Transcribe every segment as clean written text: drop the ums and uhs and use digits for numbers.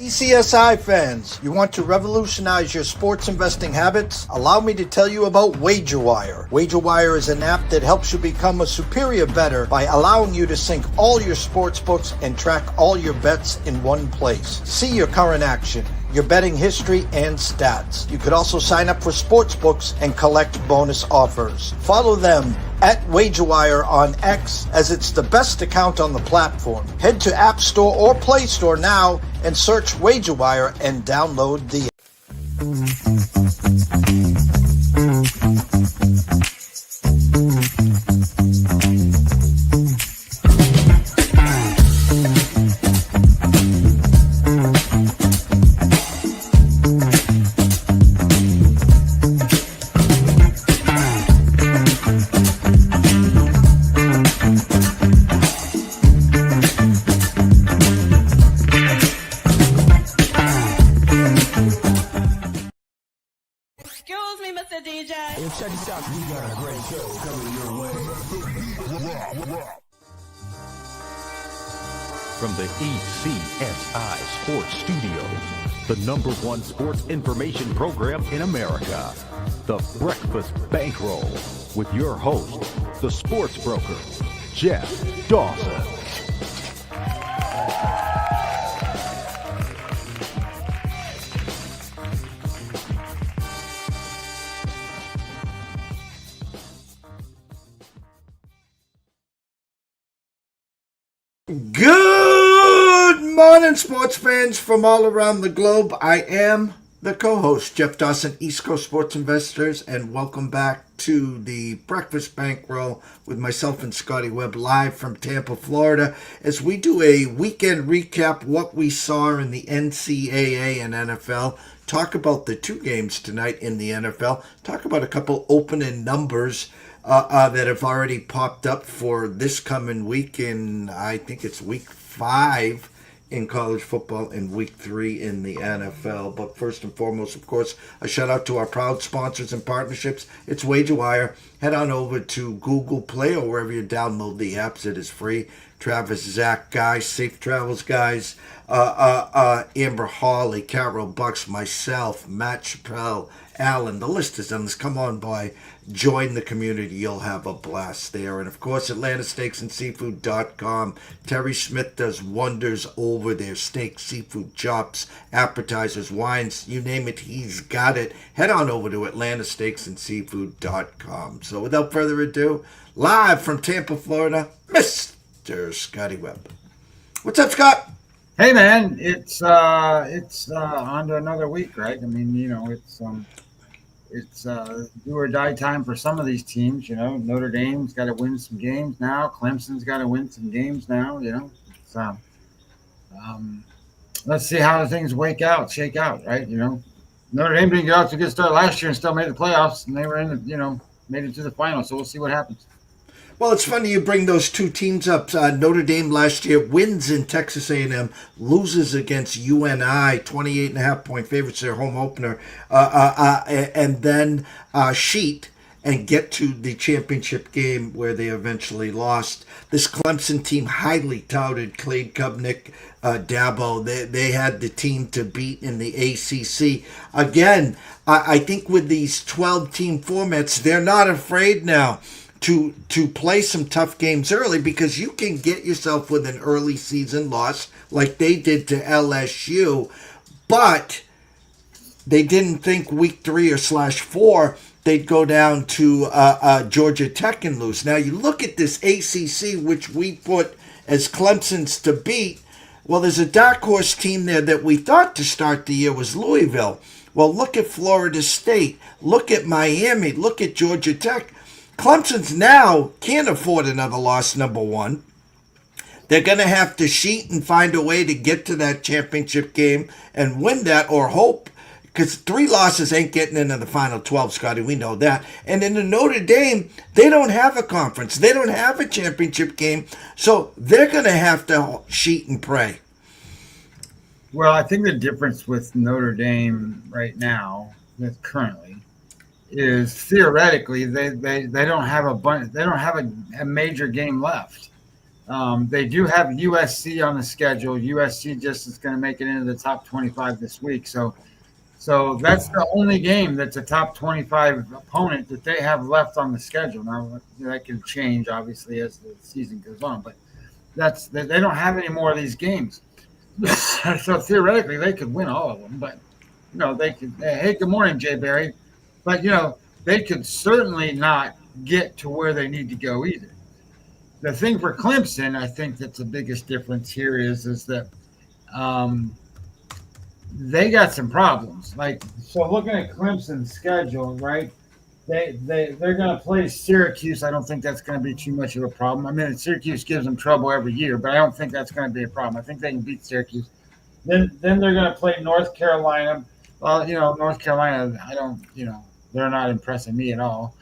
ECSI fans, you want to revolutionize your sports investing habits? Allow me to tell you about WagerWire. WagerWire is an app that helps you become a superior bettor by allowing you to sync all your sports books and track all your bets in one place. See your current action, your betting history, and stats. You could also sign up for sports books and collect bonus offers. Follow them at WagerWire on X, as it's the best account on the platform. Head to App Store or Play Store now and search WagerWire and download the app. Check this out, we got a great show coming your way. From the ECSI Sports Studios, the #1 sports information program in America, the Breakfast Bankroll, with your host, the sports broker, Jeff Dawson. Good morning, sports fans from all around the globe. I am the co-host, Jeff Dawson, East Coast Sports Investors, and welcome back to the Breakfast Bankroll with myself and Scotty Webb, live from Tampa, Florida, as we do a weekend recap, what we saw in the NCAA and NFL, talk about the two games tonight in the NFL, talk about a couple opening numbers that have already popped up for this coming week in, I think it's week 5 in college football and week 3 in the NFL. But first and foremost, of course, a shout out to our proud sponsors and partnerships. It's WagerWire. Head on over to Google Play or wherever you download the apps. It is free. Travis, Zach, guys, safe travels, guys. Amber Hawley, Carol Bucks, myself, Matt Chappelle, Alan, the list is endless. Come on by, join the community. You'll have a blast there. And of course, AtlantaSteaksAndSeafood.com. Terry Smith does wonders over there. Steaks, seafood, chops, appetizers, wines, you name it, he's got it. Head on over to AtlantaSteaksAndSeafood.com. So without further ado, live from Tampa, Florida, Mr. Scotty Webb. What's up, Scott? Hey man, it's on to another week, right? I mean, you know, it's do or die time for some of these teams. You know, Notre Dame's got to win some games now. Clemson's got to win some games now. You know, it's, let's see how things shake out, right? You know, Notre Dame didn't get out to a good start last year and still made the playoffs, and they were in the, you know, made it to the final. So we'll see what happens. Well, it's funny you bring those two teams up. Notre Dame last year wins in Texas A&M, loses against UNI, 28.5-point favorites, their home opener, and then sheet and get to the championship game where they eventually lost. This Clemson team, highly touted, Clay Kubnick, Dabo, they had the team to beat in the ACC. Again, I think with these 12-team formats, they're not afraid now to play some tough games early, because you can get yourself with an early season loss like they did to LSU, but they didn't think week 3 or /4 they'd go down to Georgia Tech and lose. Now you look at this ACC, which we put as Clemson's to beat. Well, there's a dark horse team there that we thought to start the year was Louisville. Well, look at Florida State, look at Miami, look at Georgia Tech. Clemson's now can't afford another loss, number one. They're going to have to cheat and find a way to get to that championship game and win that, or hope, because 3 losses ain't getting into the final 12, Scotty. We know that. And in the Notre Dame, they don't have a conference. They don't have a championship game, so they're going to have to cheat and pray. Well, I think the difference with Notre Dame right now, currently, is theoretically they don't have a major game left. They do have USC on the schedule. USC just is going to make it into the top 25 this week. So that's the only game that's a top 25 opponent that they have left on the schedule. Now that can change obviously as the season goes on, but they don't have any more of these games. So theoretically they could win all of them, but they could. Hey, good morning, Jay Barry. But they could certainly not get to where they need to go either. The thing for Clemson, I think that's the biggest difference here is that they got some problems. So looking at Clemson's schedule, right? They're going to play Syracuse. I don't think that's going to be too much of a problem. I mean, Syracuse gives them trouble every year, but I don't think that's going to be a problem. I think they can beat Syracuse. Then they're going to play North Carolina. Well, North Carolina, they're not impressing me at all.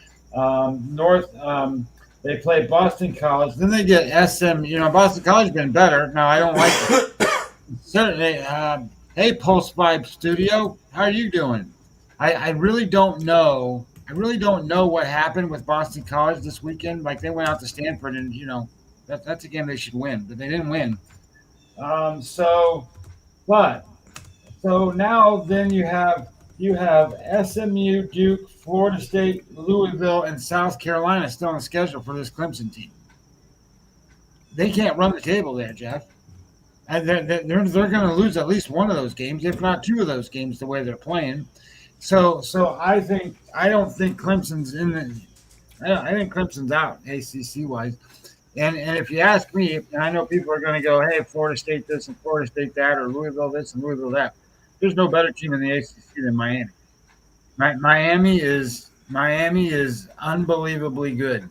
They play Boston College. Then they get SM. Boston College has been better. Now, I don't like it. Certainly. Hey, Pulse Vibe Studio. How are you doing? I really don't know. I really don't know what happened with Boston College this weekend. They went out to Stanford, and, that's a game they should win. But they didn't win. So now then you have SMU, Duke, Florida State, Louisville, and South Carolina still on the schedule for this Clemson team. They can't run the table there, Jeff. And they're going to lose at least one of those games, if not two of those games, the way they're playing. So I don't think Clemson's in the. I think Clemson's out ACC wise. And if you ask me, and I know people are going to go, hey, Florida State this and Florida State that, or Louisville this and Louisville that. There's no better team in the ACC than Miami. Miami is unbelievably good.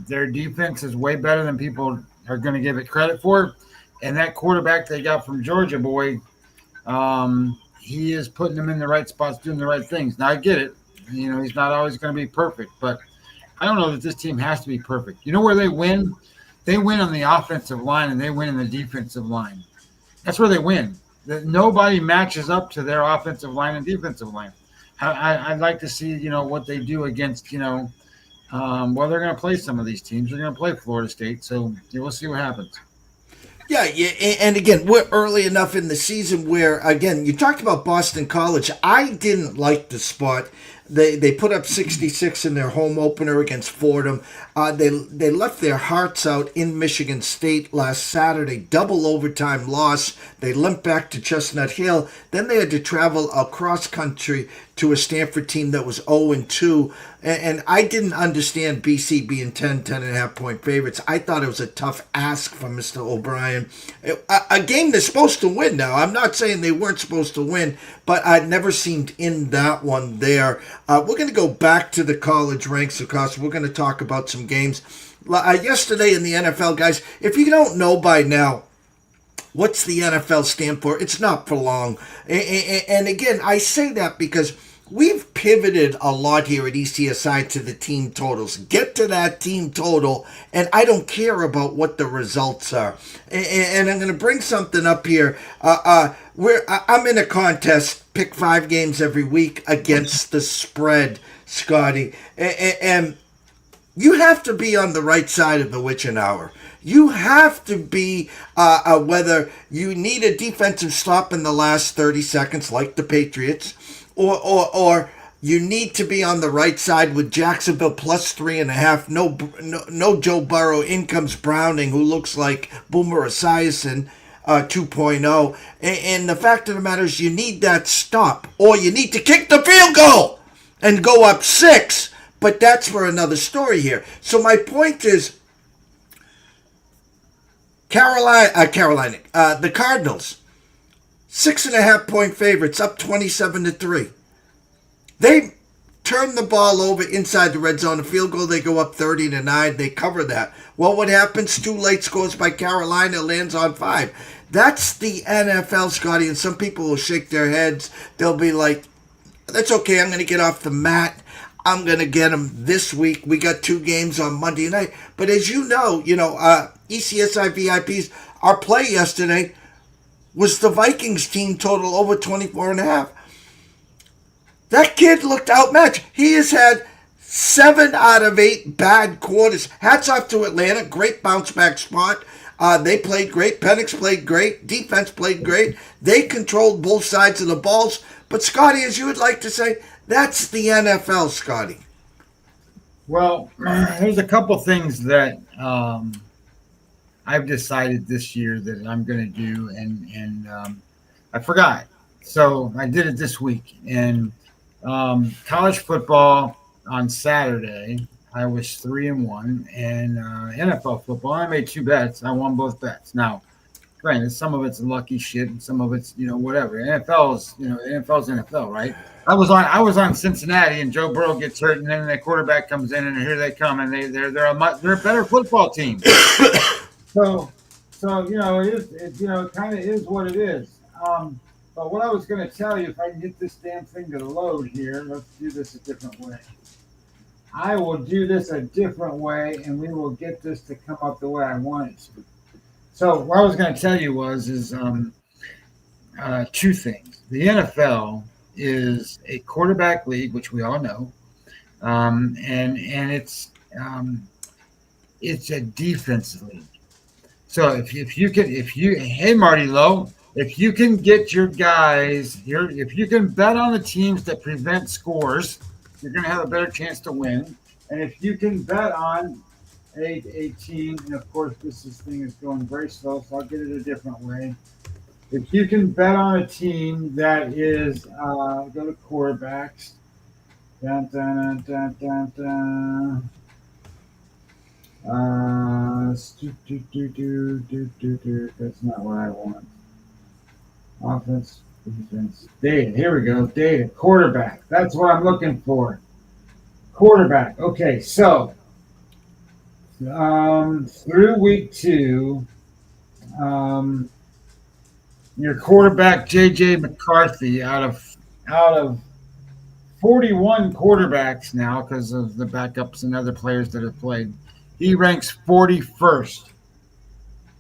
Their defense is way better than people are going to give it credit for. And that quarterback they got from Georgia, boy, he is putting them in the right spots, doing the right things. Now, I get it. He's not always going to be perfect, but I don't know that this team has to be perfect. You know where they win? They win on the offensive line, and they win in the defensive line. That's where they win. Nobody matches up to their offensive line and defensive line. I'd like to see, what they do against, they're going to play some of these teams. They're going to play Florida State, so we'll see what happens. Yeah, and again, we're early enough in the season where, again, you talked about Boston College. I didn't like the spot. They put up 66 in their home opener against Fordham. They left their hearts out in Michigan State last Saturday. Double overtime loss. They limped back to Chestnut Hill. Then they had to travel across country to a Stanford team that was 0-2. And I didn't understand BC being 10.5 point favorites. I thought it was a tough ask from Mr. O'Brien. A game they're supposed to win now. I'm not saying they weren't supposed to win, but I never seemed in that one there. We're going to go back to the college ranks, of course. We're going to talk about some games. Yesterday in the NFL, guys, if you don't know by now, what's the NFL stand for? It's not for long. And again, I say that because we've pivoted a lot here at ECSI to the team totals. Get to that team total, and I don't care about what the results are. And I'm going to bring something up here. I'm in a contest. Pick 5 games every week against the spread, Scotty. And you have to be on the right side of the witching hour. You have to be, whether you need a defensive stop in the last 30 seconds like the Patriots, or you need to be on the right side with Jacksonville plus 3.5. No Joe Burrow. In comes Browning, who looks like Boomer Esiason 2.0. And the fact of the matter is you need that stop, or you need to kick the field goal and go up 6. But that's for another story here. So my point is, the Cardinals, 6.5 point favorites, up 27-3. They turn the ball over inside the red zone. A field goal, they go up 30-9. They cover that. Well, what happens? 2 late scores by Carolina, lands on 5. That's the NFL, Scotty, and some people will shake their heads. They'll be like, that's okay, I'm going to get off the mat. I'm going to get them this week. We got 2 games on Monday night. But as you know, ECSI VIPs, our play yesterday was the Vikings team total over 24.5. That kid looked outmatched. He has had 7 out of 8 bad quarters. Hats off to Atlanta. Great bounce back spot. They played great. Penix played great. Defense played great. They controlled both sides of the balls. But, Scotty, as you would like to say, that's the NFL, Scotty. Well, there's a couple things that I've decided this year that I'm going to do, and I forgot. So I did it this week. And college football on Saturday, I was 3-1, and NFL football, I made 2 bets. I won both bets. Now, granted, some of it's lucky shit, and some of it's whatever. NFL's NFL, right? I was on Cincinnati, and Joe Burrow gets hurt, and then the quarterback comes in, and here they come, and they're a better football team. So it kind of is what it is. But what I was going to tell you, if I can get this damn thing to load here, let's do this a different way. I will do this a different way, and we will get this to come up the way I want it to. So what I was going to tell you is 2 things. The NFL is a quarterback league, which we all know, and it's a defensive league. So if you hey Marty Lowe, if you can get your guys if you can bet on the teams that prevent scores, you're going to have a better chance to win. And if you can bet on a team, and of course this thing is going very slow, so I'll get it a different way. If you can bet on a team that is go to quarterbacks. Dun, dun, dun, dun, dun. That's not what I want. Offense, defense, data. Here we go. Data. Quarterback. That's what I'm looking for. Quarterback. Okay, so through week 2, your quarterback JJ McCarthy out of 41 quarterbacks now, because of the backups and other players that have played, he ranks 41st.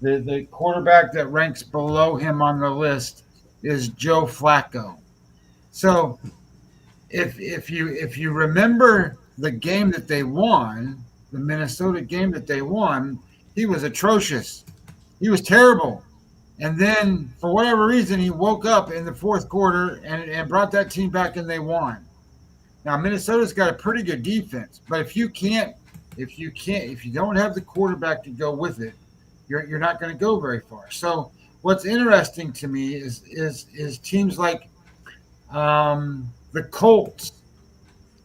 The quarterback that ranks below him on the list is Joe Flacco. So if you remember the game that they won, the Minnesota game that they won, he was atrocious. He was terrible. And then for whatever reason, he woke up in the 4th quarter and brought that team back, and they won. Now Minnesota's got a pretty good defense, but if you don't have the quarterback to go with it, you're not going to go very far. So what's interesting to me is teams like the Colts.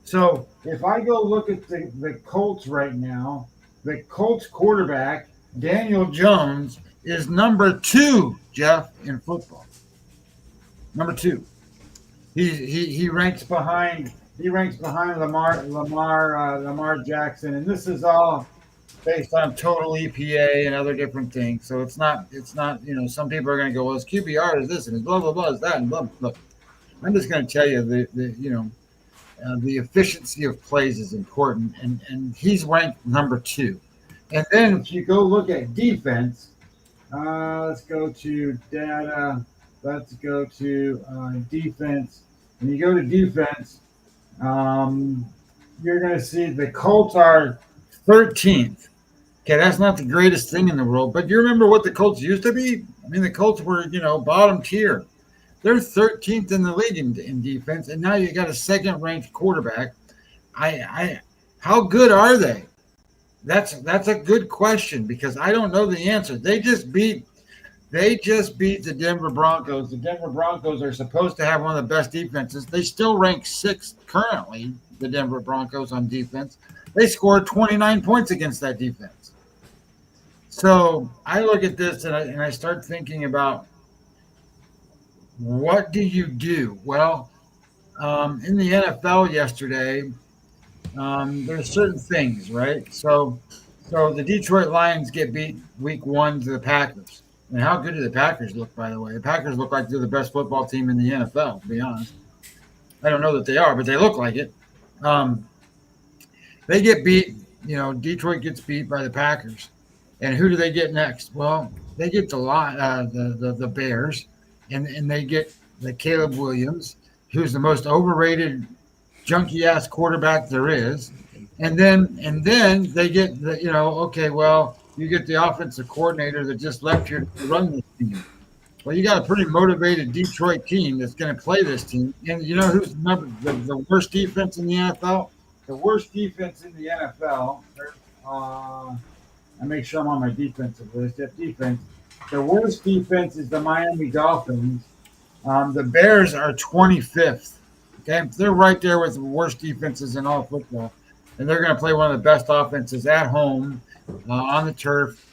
So if I go look at the Colts right now, the Colts quarterback, Daniel Jones, is number 2, Jeff, in football. Number 2. He ranks behind Lamar Jackson, and this is all based on total EPA and other different things. So it's not some people are going to go, well, his QBR is this and his blah blah blah is that and blah blah. Look, I'm just going to tell you the efficiency of plays is important, and he's ranked number 2. And then if you go look at defense, let's go to data. Let's go to defense. When you go to defense, you're going to see the Colts are 13th. Okay, that's not the greatest thing in the world, but you remember what the Colts used to be? I mean, the Colts were, bottom tier. They're 13th in the league in defense, and now you got a 2nd-ranked quarterback. How good are they? That's a good question, because I don't know the answer. They just beat the Denver Broncos. The Denver Broncos are supposed to have one of the best defenses. They still rank 6th currently, the Denver Broncos, on defense. They scored 29 points against that defense. So I look at this and I start thinking about, what do you do? Well, in the NFL yesterday, there's certain things, right? So the Detroit Lions get beat week 1 to the Packers. And how good do the Packers look, by the way? The Packers look like they're the best football team in the NFL, to be honest. I don't know that they are, but they look like it. They get beat, Detroit gets beat by the Packers. And who do they get next? Well, they get the Bears, and they get the Caleb Williams, who's the most overrated, junky-ass quarterback there is. And then they get okay, well, you get the offensive coordinator that just left here to run this team. Well, you got a pretty motivated Detroit team that's going to play this team. And you know who's the worst defense in the NFL? The worst defense in the NFL. I make sure I'm on my defensive list. That defense. The worst defense is the Miami Dolphins. The Bears are 25th. Okay, they're right there with the worst defenses in all football, and they're going to play one of the best offenses at home on the turf.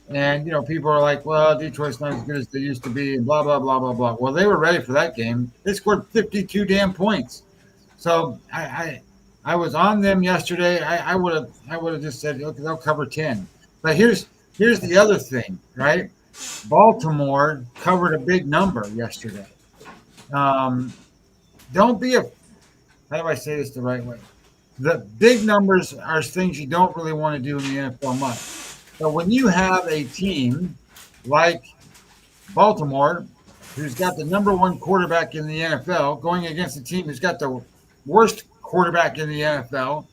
And people are like, "Well, Detroit's not as good as they used to be," and blah blah blah blah blah. Well, they were ready for that game. They scored 52 damn points. So I was on them yesterday. I would have just said, okay, they'll cover 10. But here's the other thing, right? Baltimore covered a big number yesterday. Don't be how do I say this the right way? The big numbers are things you don't really want to do in the NFL much. So when you have a team like Baltimore, who's got the number one quarterback in the NFL, going against a team who's got the worst quarterback in the NFL,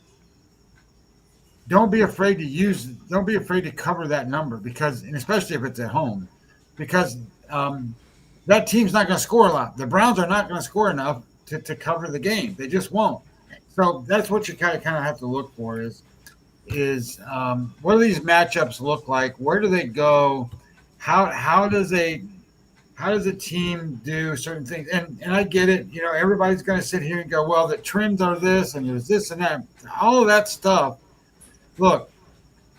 don't be afraid to cover that number, because, and especially if it's at home, because that team's not going to score a lot. The Browns are not going to score enough to cover the game. They just won't. So that's what you kind of have to look for is what do these matchups look like? Where do they go? How does a team do certain things? And I get it. Everybody's going to sit here and go, well, the trims are this and there's this and that. All of that stuff. Look,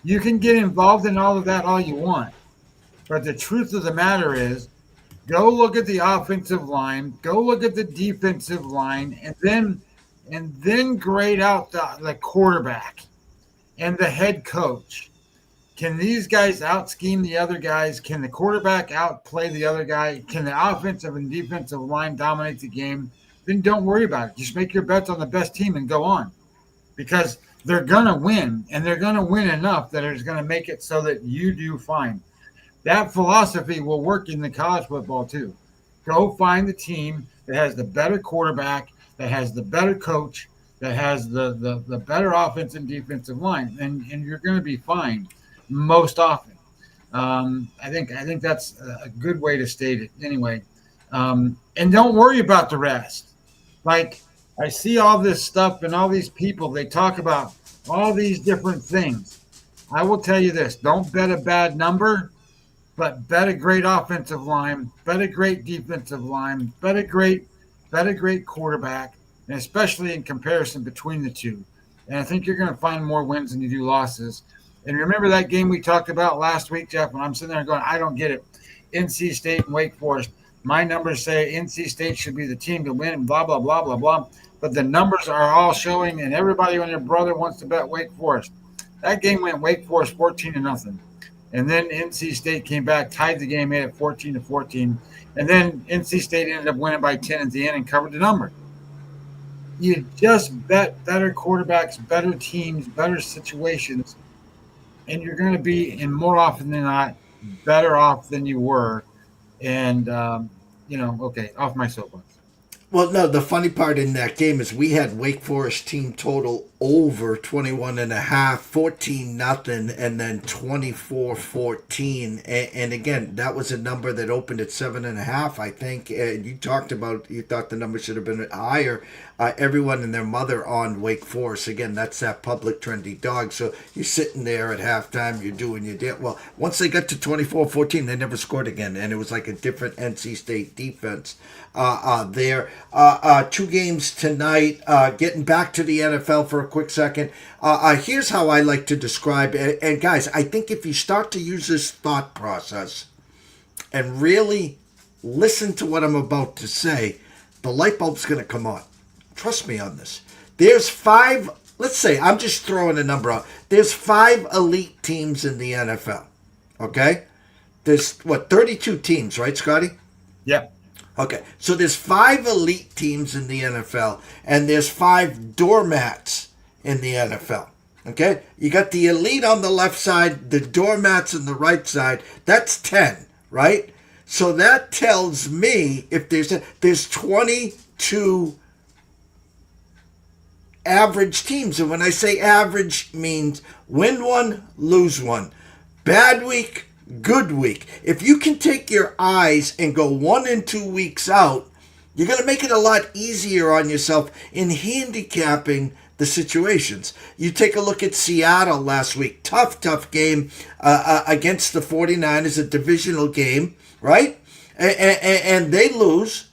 you can get involved in all of that all you want. But the truth of the matter is, go look at the offensive line, go look at the defensive line, and then grade out the quarterback and the head coach. Can these guys out-scheme the other guys? Can the quarterback outplay the other guy? Can the offensive and defensive line dominate the game? Then don't worry about it. Just make your bets on the best team and go on. Because they're going to win, and they're going to win enough that it's going to make it so that you do fine. That philosophy will work in the college football too. Go find the team that has the better quarterback, that has the better coach, that has the better offense and defensive line, and you're going to be fine most often. I think that's a good way to state it. Anyway, and don't worry about the rest. Like, I see all this stuff and all these people, they talk about all these different things. I will tell you this: don't bet a bad number. But bet a great offensive line, bet a great defensive line, bet a great quarterback, and especially in comparison between the two. And I think you're going to find more wins than you do losses. And remember that game we talked about last week, Jeff, when I'm sitting there going, I don't get it. NC State and Wake Forest. My numbers say NC State should be the team to win and blah, blah, blah, blah, blah. But the numbers are all showing, and everybody and their brother wants to bet Wake Forest. That game went Wake Forest 14-0. And then NC State came back, tied the game, made it 14-14. And then NC State ended up winning by 10 at the end and covered the number. You just bet better quarterbacks, better teams, better situations, and you're going to be, and more often than not, better off than you were. And, okay, off my soapbox. Well, no, the funny part in that game is we had Wake Forest team total over 21.5, 14-0, and then 24-14. And again, that was a number that opened at 7.5, I think. And you thought the number should have been higher. Everyone and their mother on Wake Forest. Again, that's that public trendy dog. So you're sitting there at halftime, you're doing your deal. Well, once they got to 24-14, they never scored again. And it was like a different NC State defense there. 2 games tonight. Getting back to the NFL for a quick second. Here's how I like to describe it. And guys, I think if you start to use this thought process and really listen to what I'm about to say, the light bulb's going to come on. Trust me on this. There's 5, let's say, I'm just throwing a number out. There's 5 elite teams in the NFL. Okay? There's, 32 teams, right, Scotty? Yep. Okay, so there's 5 elite teams in the NFL, and there's 5 doormats in the NFL. Okay? You got the elite on the left side, the doormats on the right side. That's 10, right? So that tells me if there's 22 average teams. And when I say average, means win one, lose one. Bad week, good week. If you can take your eyes and go 1 and 2 weeks out, you're going to make it a lot easier on yourself in handicapping the situations. You take a look at Seattle last week. Tough game against the 49ers, a divisional game, right? And they lose.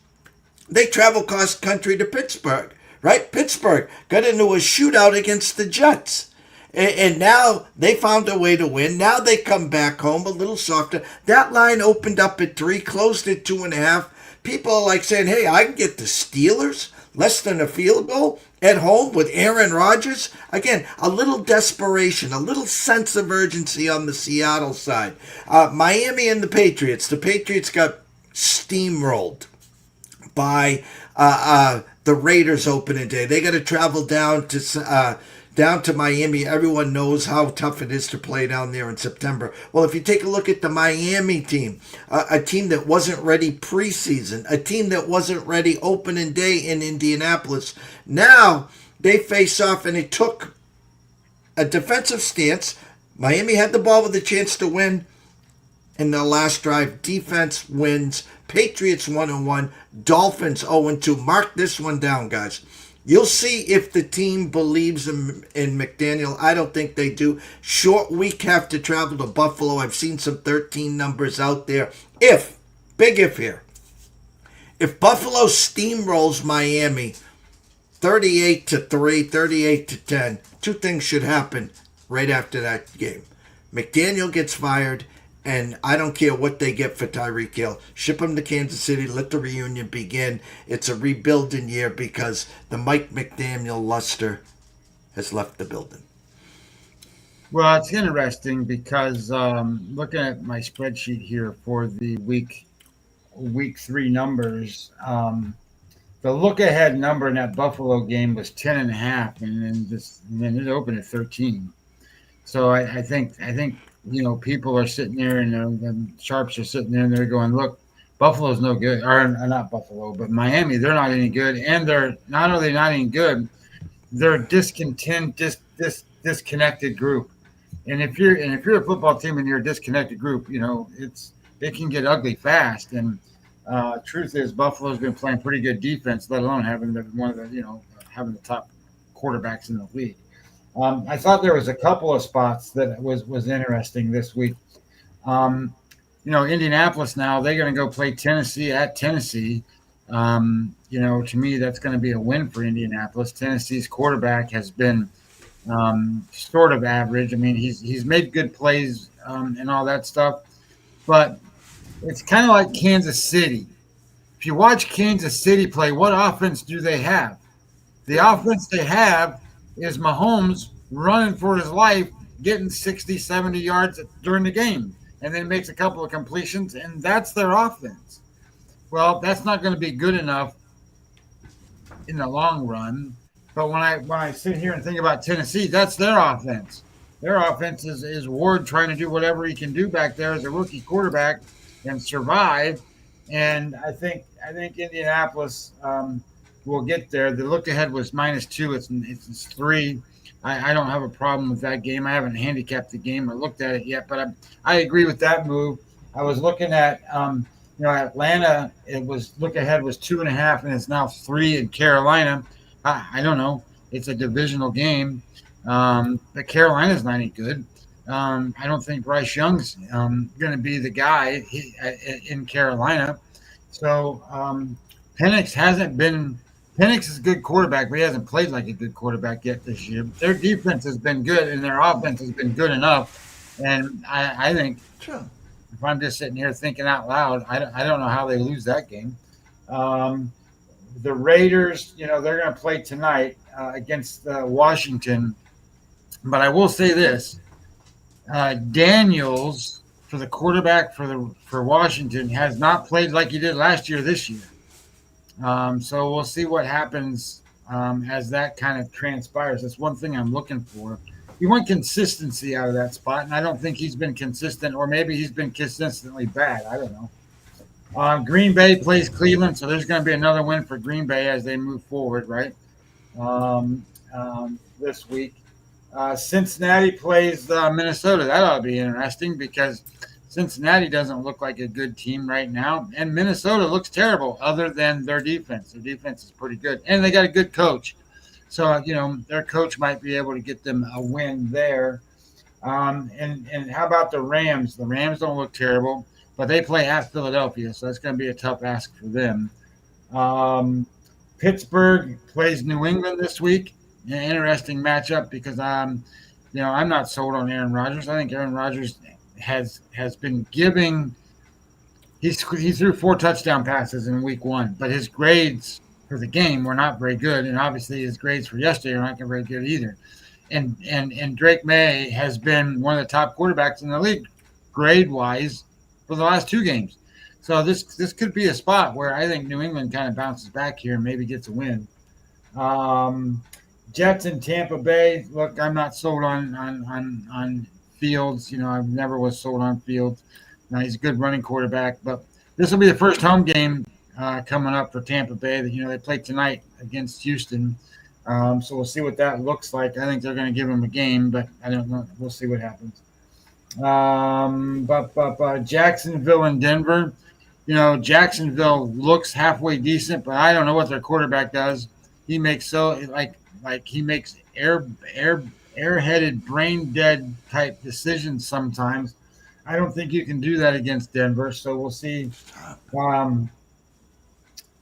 They travel cross country to Pittsburgh, right? Pittsburgh got into a shootout against the Jets. And now they found a way to win. Now they come back home a little softer. That line opened up at 3, closed at 2.5. People are like saying, hey, I can get the Steelers less than a field goal at home with Aaron Rodgers. Again, a little desperation, a little sense of urgency on the Seattle side. Miami and the Patriots. The Patriots got steamrolled by the Raiders opening day. They got to travel down to Miami. Everyone knows how tough it is to play down there in September. Well, if you take a look at the Miami team, a team that wasn't ready preseason, a team that wasn't ready opening day in Indianapolis, now they face off, and it took a defensive stance. Miami had the ball with a chance to win. In the last drive, defense wins. Patriots 1-1. Dolphins 0-2. Mark this one down, guys. You'll see if the team believes in McDaniel. I don't think they do. Short week, have to travel to Buffalo. I've seen some 13 numbers out there. Big if here. If Buffalo steamrolls Miami 38-3, 38-10, two things should happen right after that game. McDaniel gets fired, and I don't care what they get for Tyreek Hill. Ship him to Kansas City. Let the reunion begin. It's a rebuilding year because the Mike McDaniel luster has left the building. Well, it's interesting because looking at my spreadsheet here for the week 3 numbers, the look-ahead number in that Buffalo game was 10.5, and then it opened at 13. So I think people are sitting there, and the sharps are sitting there, and they're going, look, Buffalo's no good. Or not Buffalo, but Miami, they're not any good. And they're not only not any good, they're a disconnected group. And if you're a football team and you're a disconnected group, it can get ugly fast. And truth is, Buffalo's been playing pretty good defense, let alone having having the top quarterbacks in the league. I thought there was a couple of spots that was interesting this week. Indianapolis now, they're going to go play Tennessee at Tennessee. To me, that's going to be a win for Indianapolis. Tennessee's quarterback has been sort of average. I mean, he's made good plays and all that stuff, but it's kind of like Kansas City. If you watch Kansas City play, what offense do they have? The offense they have is Mahomes running for his life, getting 60, 70 yards during the game, and then makes a couple of completions, and that's their offense. Well, that's not going to be good enough in the long run. But when I sit here and think about Tennessee, that's their offense. Their offense is Ward trying to do whatever he can do back there as a rookie quarterback and survive. And I think Indianapolis will get there. The look ahead was -2. It's 3. I don't have a problem with that game. I haven't handicapped the game or looked at it yet, but I agree with that move. I was looking at Atlanta. It was look ahead was 2.5, and it's now 3 in Carolina. I don't know. It's a divisional game. But Carolina's not any good. I don't think Bryce Young's going to be the guy in Carolina. So Penix hasn't been. Penix is a good quarterback, but he hasn't played like a good quarterback yet this year. Their defense has been good, and their offense has been good enough. And I think, Sure. if I'm just sitting here thinking out loud, I don't know how they lose that game. The Raiders, they're going to play tonight against Washington. But I will say this. Daniels, for the quarterback for Washington, has not played like he did last year this year. So we'll see what happens as that kind of transpires. That's one thing I'm looking for. You want consistency out of that spot, and I don't think he's been consistent, or maybe he's been consistently bad. I don't know. Green Bay plays Cleveland, so there's going to be another win for Green Bay as they move forward, right? this week. Cincinnati plays Minnesota. That ought to be interesting because Cincinnati doesn't look like a good team right now, and Minnesota looks terrible other than their defense. Their defense is pretty good, and they got a good coach. So, their coach might be able to get them a win there. And how about the Rams? The Rams don't look terrible, but they play at Philadelphia, so that's going to be a tough ask for them. Pittsburgh plays New England this week. An interesting matchup because I'm not sold on Aaron Rodgers. I think Aaron Rodgers has been giving. He threw 4 touchdown passes in week 1, but his grades for the game were not very good, and obviously his grades for yesterday are not very good either. And Drake May has been one of the top quarterbacks in the league, grade wise, for the last 2 games. So this could be a spot where I think New England kind of bounces back here and maybe gets a win. Jets in Tampa Bay. Look, I'm not sold on Fields. I never was sold on Fields. Now he's a good running quarterback, but this will be the first home game coming up for Tampa Bay. They play tonight against Houston, so we'll see what that looks like. I think they're going to give him a game, but I don't know. We'll see what happens. But Jacksonville and Denver. Jacksonville looks halfway decent, but I don't know what their quarterback does. He makes he makes airheaded, brain dead type decisions sometimes. I don't think you can do that against Denver, so we'll see.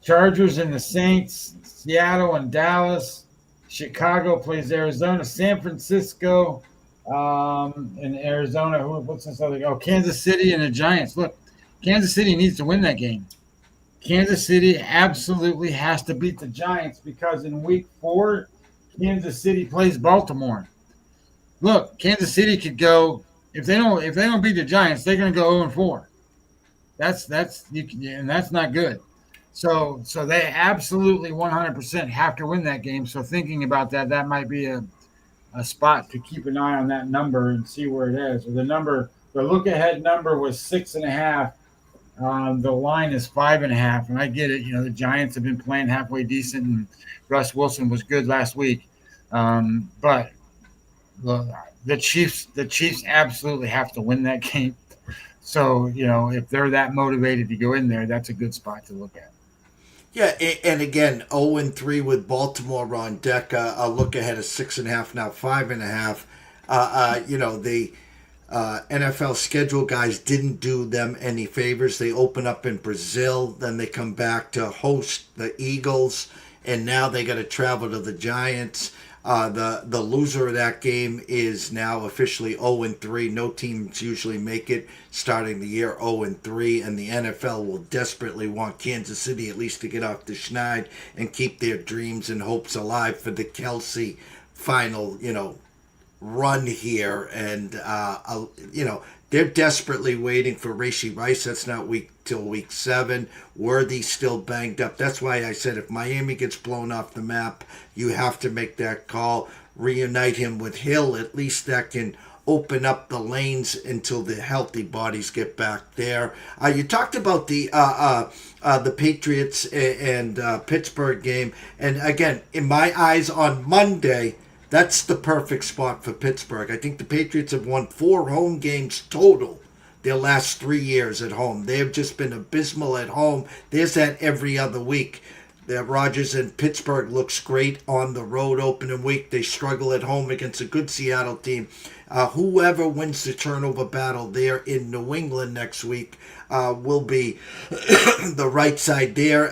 Chargers and the Saints, Seattle and Dallas, Chicago plays Arizona, San Francisco, and Arizona. What's this other? Oh, Kansas City and the Giants. Look, Kansas City needs to win that game. Kansas City absolutely has to beat the Giants because in week 4, Kansas City plays Baltimore. Look, Kansas City could go if they don't beat the Giants, they're going to go 0-4. And that's not good. So they absolutely 100% have to win that game. So thinking about that might be a spot to keep an eye on that number and see where it is. The look ahead number was 6.5. The line is 5.5, and I get it. The Giants have been playing halfway decent, and Russ Wilson was good last week. But the Chiefs absolutely have to win that game. So if they're that motivated to go in there, that's a good spot to look at. Yeah, and again, 0-3 with Baltimore on deck. A look ahead of 6.5 now, 5.5. The NFL schedule guys didn't do them any favors. They open up in Brazil, then they come back to host the Eagles, and now they got to travel to the Giants. The loser of that game is now officially 0-3. No teams usually make it starting the year 0-3, and the NFL will desperately want Kansas City at least to get off the schneid and keep their dreams and hopes alive for the Kelsey final, run here. And they're desperately waiting for Rashee Rice. That's not till week 7. Worthy's still banged up. That's why I said if Miami gets blown off the map, you have to make that call. Reunite him with Hill. At least that can open up the lanes until the healthy bodies get back there. You talked about the Patriots and Pittsburgh game. And again, in my eyes on Monday, that's the perfect spot for Pittsburgh. I think the Patriots have won 4 home games total their last 3 years at home. They have just been abysmal at home. There's that every other week. Rodgers in Pittsburgh looks great on the road opening week. They struggle at home against a good Seattle team. Whoever wins the turnover battle there in New England next week will be the right side there.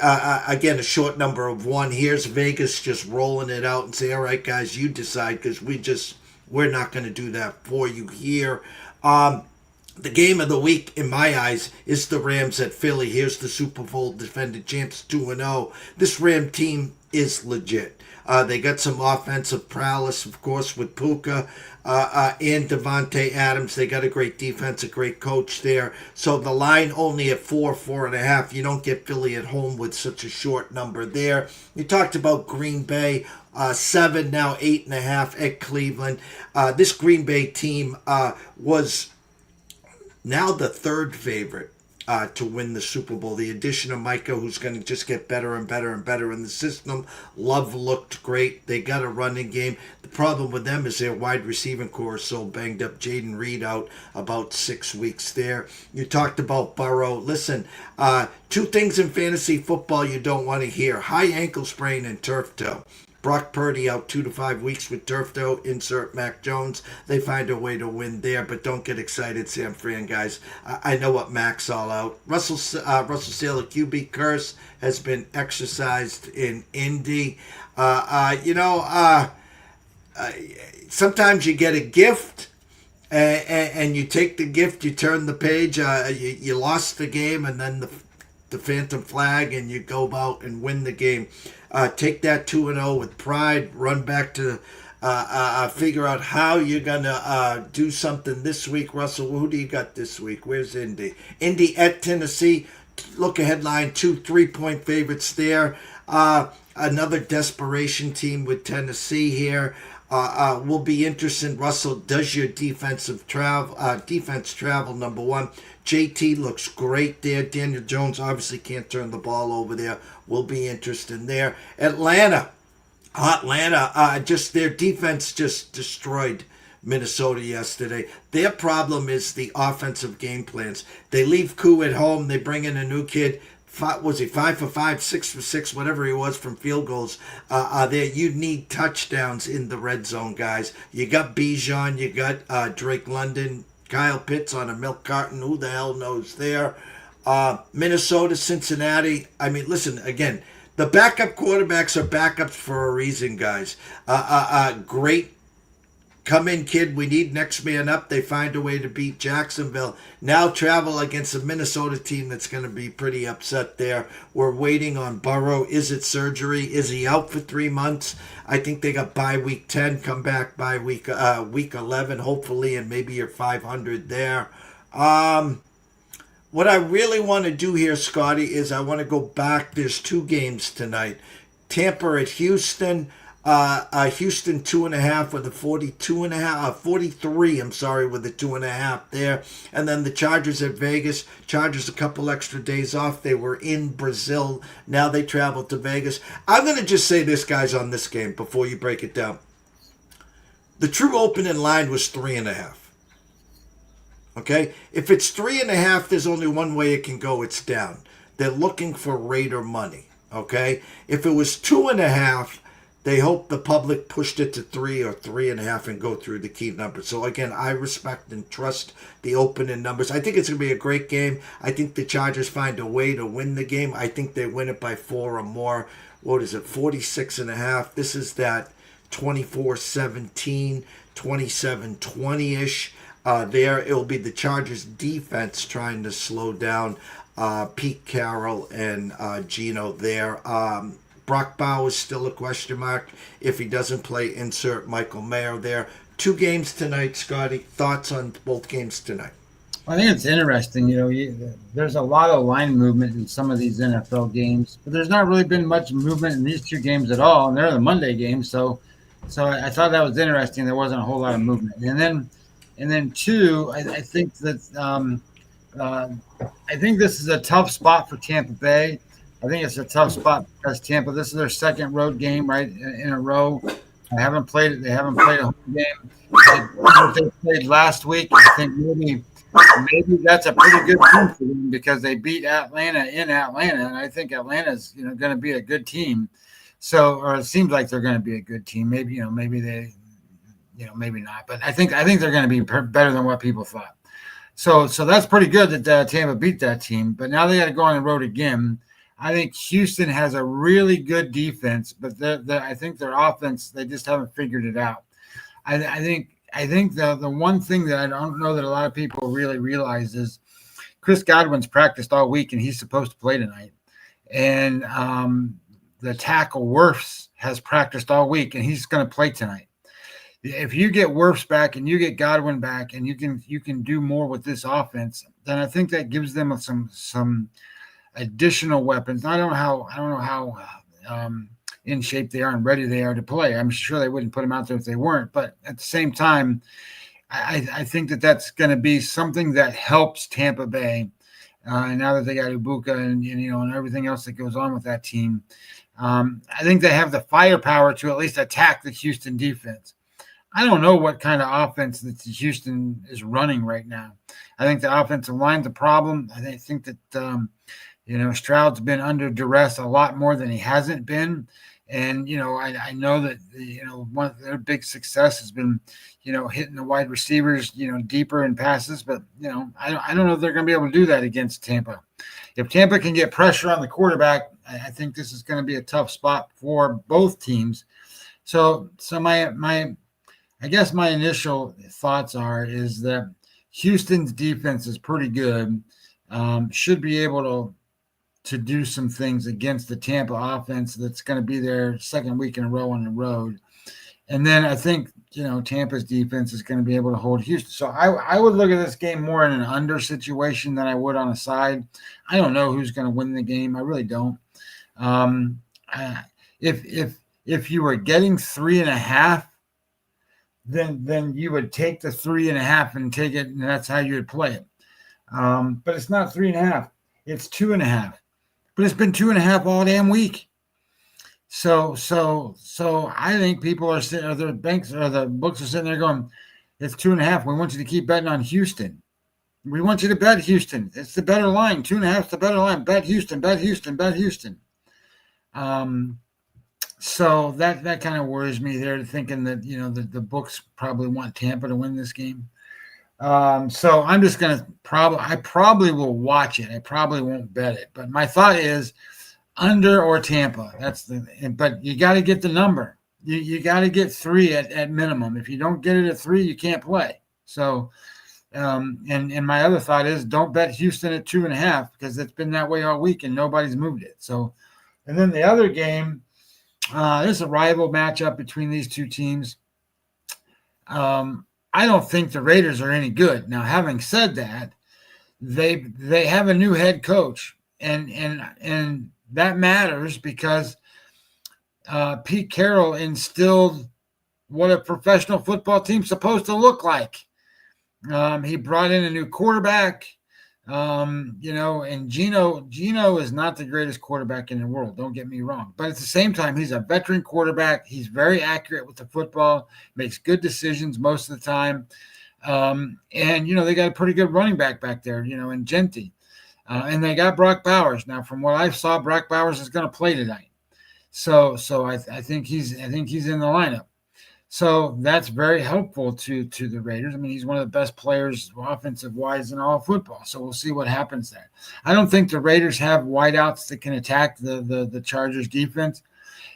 Again, a short number of 1. Here's Vegas just rolling it out and say, all right, guys, you decide because we're not going to do that for you here. The game of the week, in my eyes, is the Rams at Philly. Here's the Super Bowl defending champs 2-0. This Ram team is legit. They got some offensive prowess, of course, with Puka and Devontae Adams. They got a great defense, a great coach there. So the line only at 4.5. You don't get Philly at home with such a short number there. You talked about Green Bay. 7, now 8.5 at Cleveland. This Green Bay team was now the 3rd favorite to win the Super Bowl. The addition of Micah, who's going to just get better and better and better in the system. Love looked great. They got a running game. The problem with them is their wide receiving core is so banged up. Jaden Reed out about 6 weeks there. You talked about Burrow. Listen, two things in fantasy football you don't want to hear: high ankle sprain and turf toe. Brock Purdy out 2 to 5 weeks with turf toe. Insert Mac Jones. They find a way to win there, but don't get excited, San Fran guys. I know what Mac's all out. Russell Saylor QB curse has been exercised in Indy. Sometimes you get a gift, and you take the gift, you turn the page. You lost the game, and then the phantom flag, and you go out and win the game. Take that 2-0 with pride. Run back to figure out how you're going to do something this week. Russell, who do you got this week? Where's Indy? Indy at Tennessee. Look ahead line, 2 3-point favorites there. Another desperation team with Tennessee here. Will be interesting. Russell, does your defense travel, number one? JT looks great there. Daniel Jones obviously can't turn the ball over there. Will be interesting there. Atlanta, just their defense just destroyed Minnesota yesterday. Their problem is the offensive game plans. They leave Koo at home. They bring in a new kid. 5 for 5, 6 for 6, whatever he was from field goals. There, you need touchdowns in the red zone, guys. You got Bijan, you got Drake London, Kyle Pitts on a milk carton. Who the hell knows there? Minnesota, Cincinnati. I mean, listen, again, the backup quarterbacks are backups for a reason, guys. Great come in, kid. We need next man up. They find a way to beat Jacksonville. Now travel against a Minnesota team that's going to be pretty upset there. We're waiting on Burrow. Is it surgery? Is he out for 3 months? I think they got bye week 10, come back by week 11, hopefully, and maybe you're 500 there. What I really want to do here, Scotty, is I want to go back. There's 2 games tonight. Tampa at Houston. Houston 2.5 with a 43. I'm sorry, with a 2.5 there, and then the Chargers at Vegas. Chargers a couple extra days off. They were in Brazil. Now they travel to Vegas. I'm gonna just say this, guys, on this game before you break it down. The true opening line was 3.5. Okay, if it's 3.5, there's only one way it can go. It's down. They're looking for Raider money. Okay, if it was 2.5. They hope the public pushed it to 3 or 3.5 and go through the key numbers. So, again, I respect and trust the opening numbers. I think it's going to be a great game. I think the Chargers find a way to win the game. I think they win it by 4 or more. What is it, 46.5? This is that 24-17, 27-20-ish. There, it'll be the Chargers defense trying to slow down Pete Carroll and Geno there. Brock Bowers is still a question mark. If he doesn't play, insert Michael Mayer there. 2 games tonight, Scotty. Thoughts on both games tonight? I think it's interesting. There's a lot of line movement in some of these NFL games, but there's not really been much movement in these 2 games at all, and they're the Monday games. So I thought that was interesting. There wasn't a whole lot of movement. And then 2, I think that I think this is a tough spot for Tampa Bay. I think it's a tough spot because Tampa, this is their 2nd road game, right, in a row. They haven't played a home game. They played last week. I think maybe that's a pretty good team for them because they beat Atlanta in Atlanta, and I think Atlanta's going to be a good team. So, or it seems like they're going to be a good team. Maybe maybe they, maybe not, but I think they're going to be better than what people thought. So that's pretty good that Tampa beat that team. But now they got to go on the road again. I think Houston has a really good defense, but I think their offense, they just haven't figured it out. I think the one thing that I don't know that a lot of people really realize is Chris Godwin's practiced all week and he's supposed to play tonight. And the tackle Wirfs has practiced all week and he's going to play tonight. If you get Wirfs back and you get Godwin back and you can do more with this offense, then I think that gives them some additional weapons. I don't know how in shape they are and ready they are to play. I'm sure they wouldn't put them out there if they weren't. But at the same time, I think that's going to be something that helps Tampa Bay And now that they got Ibuka and everything else that goes on with that team, I think they have the firepower to at least attack the Houston defense. I don't know what kind of offense that Houston is running right now. I think the offensive line's a problem. I think that Stroud's been under duress a lot more than he hasn't been. And, I know that, one of their big success has been, hitting the wide receivers, deeper in passes. But, I don't know if they're going to be able to do that against Tampa. If Tampa can get pressure on the quarterback, I think this is going to be a tough spot for both teams. So I guess my initial thoughts is that Houston's defense is pretty good, should be able to do some things against the Tampa offense that's going to be their second week in a row on the road. And then I think, Tampa's defense is going to be able to hold Houston. So I would look at this game more in an under situation than I would on a side. I don't know who's going to win the game. I really don't. If you were getting 3.5, then you would take the 3.5 and take it, and that's how you would play it. But it's not 3.5; it's 2.5. But it's been 2.5 all damn week. So I think people are sitting, or the banks or the books are sitting there going, it's 2.5. We want you to keep betting on Houston. We want you to bet Houston. It's the better line. 2.5 is the better line. Bet Houston. Bet Houston. Bet Houston. So that kind of worries me there, thinking that, the books probably want Tampa to win this game. So I'm just going to I probably will watch it. I probably won't bet it, but my thought is under or Tampa. But you got to get the number. You got to get 3 at minimum. If you don't get it at 3, you can't play. So, and my other thought is don't bet Houston at 2.5 because it's been that way all week and nobody's moved it. So, and then the other game, there's a rival matchup between these two teams. I don't think the Raiders are any good. Now, having said that, they have a new head coach, and that matters because Pete Carroll instilled what a professional football team's supposed to look like. He brought in a new quarterback. And Gino is not the greatest quarterback in the world. Don't get me wrong. But at the same time, he's a veteran quarterback. He's very accurate with the football, makes good decisions most of the time. And they got a pretty good running back there, in Genti. And they got Brock Bowers. Now, from what I saw, Brock Bowers is going to play tonight. So I think he's in the lineup. So that's very helpful to the Raiders. I mean, he's one of the best players offensive-wise in all of football. So we'll see what happens there. I don't think the Raiders have wideouts that can attack the Chargers defense.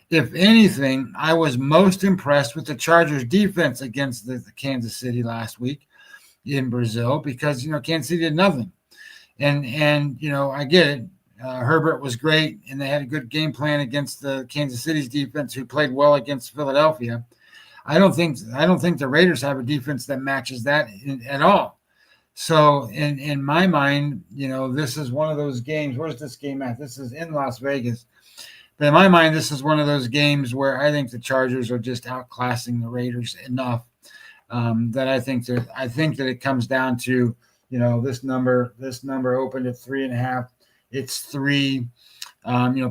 If anything, I was most impressed with the Chargers defense against the Kansas City last week in Brazil because, Kansas City did nothing. And I get it. Herbert was great, and they had a good game plan against the Kansas City's defense, who played well against Philadelphia. I don't think the Raiders have a defense that matches that at all. So in my mind, this is one of those games. Where's this game at? This is in Las Vegas. But in my mind, this is one of those games where I think the Chargers are just outclassing the Raiders enough that I think that it comes down to, this number opened at 3.5. It's 3.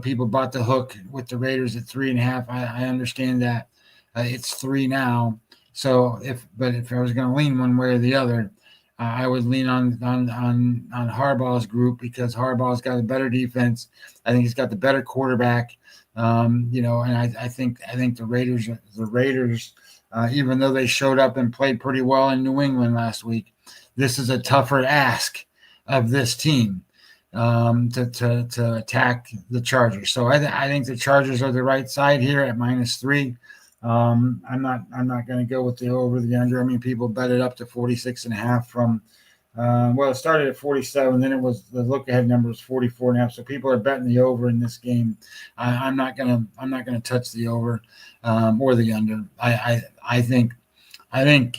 People bought the hook with the Raiders at 3.5. I understand that. It's 3 now. So if I was going to lean one way or the other, I would lean on Harbaugh's group because Harbaugh's got a better defense. I think he's got the better quarterback. And I think the Raiders, even though they showed up and played pretty well in New England last week, this is a tougher ask of this team to attack the Chargers. So I think the Chargers are the right side here at -3. I'm not going to go with the over the under. I mean, people bet it up to 46.5 from, it started at 47. Then it was the look ahead number was 44.5. So people are betting the over in this game. I'm not going to touch the over, or the under. I think,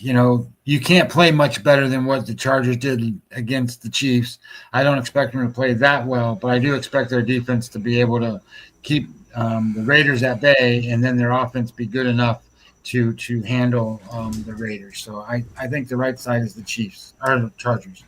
you can't play much better than what the Chargers did against the Chiefs. I don't expect them to play that well, but I do expect their defense to be able to keep the Raiders at bay, and then their offense be good enough to handle the Raiders. So I think the right side is the Chiefs or the Chargers.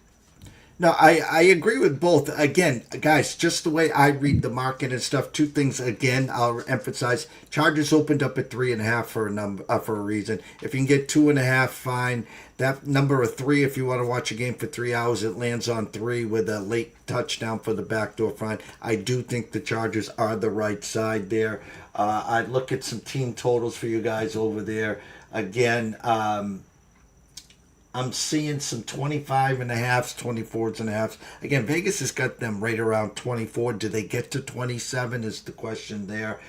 No, I agree with both. Again, guys, just the way I read the market and stuff. Two things again. I'll emphasize: Chargers opened up at 3.5 for a number for a reason. If you can get 2.5, fine. That number of 3, if you want to watch a game for 3 hours, it lands on 3 with a late touchdown for the backdoor front. I do think the Chargers are the right side there. I'd look at some team totals for you guys over there. Again, I'm seeing some 25 and a halves, 24s and a halves. Again, Vegas has got them right around 24. Do they get to 27 is the question there.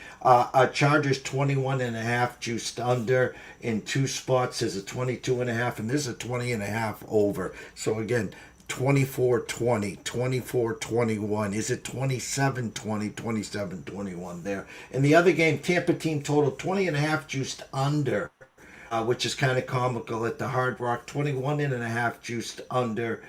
Chargers 21 and a half juiced under in 2 spots. There's a 22 and a half and there's a 20 and a half over. So again, 24-20, 24-21. Is it 27-20, 27-21 there? In the other game, Tampa team total 20 and a half juiced under. Which is kind of comical at the Hard Rock. 21 and a half juiced under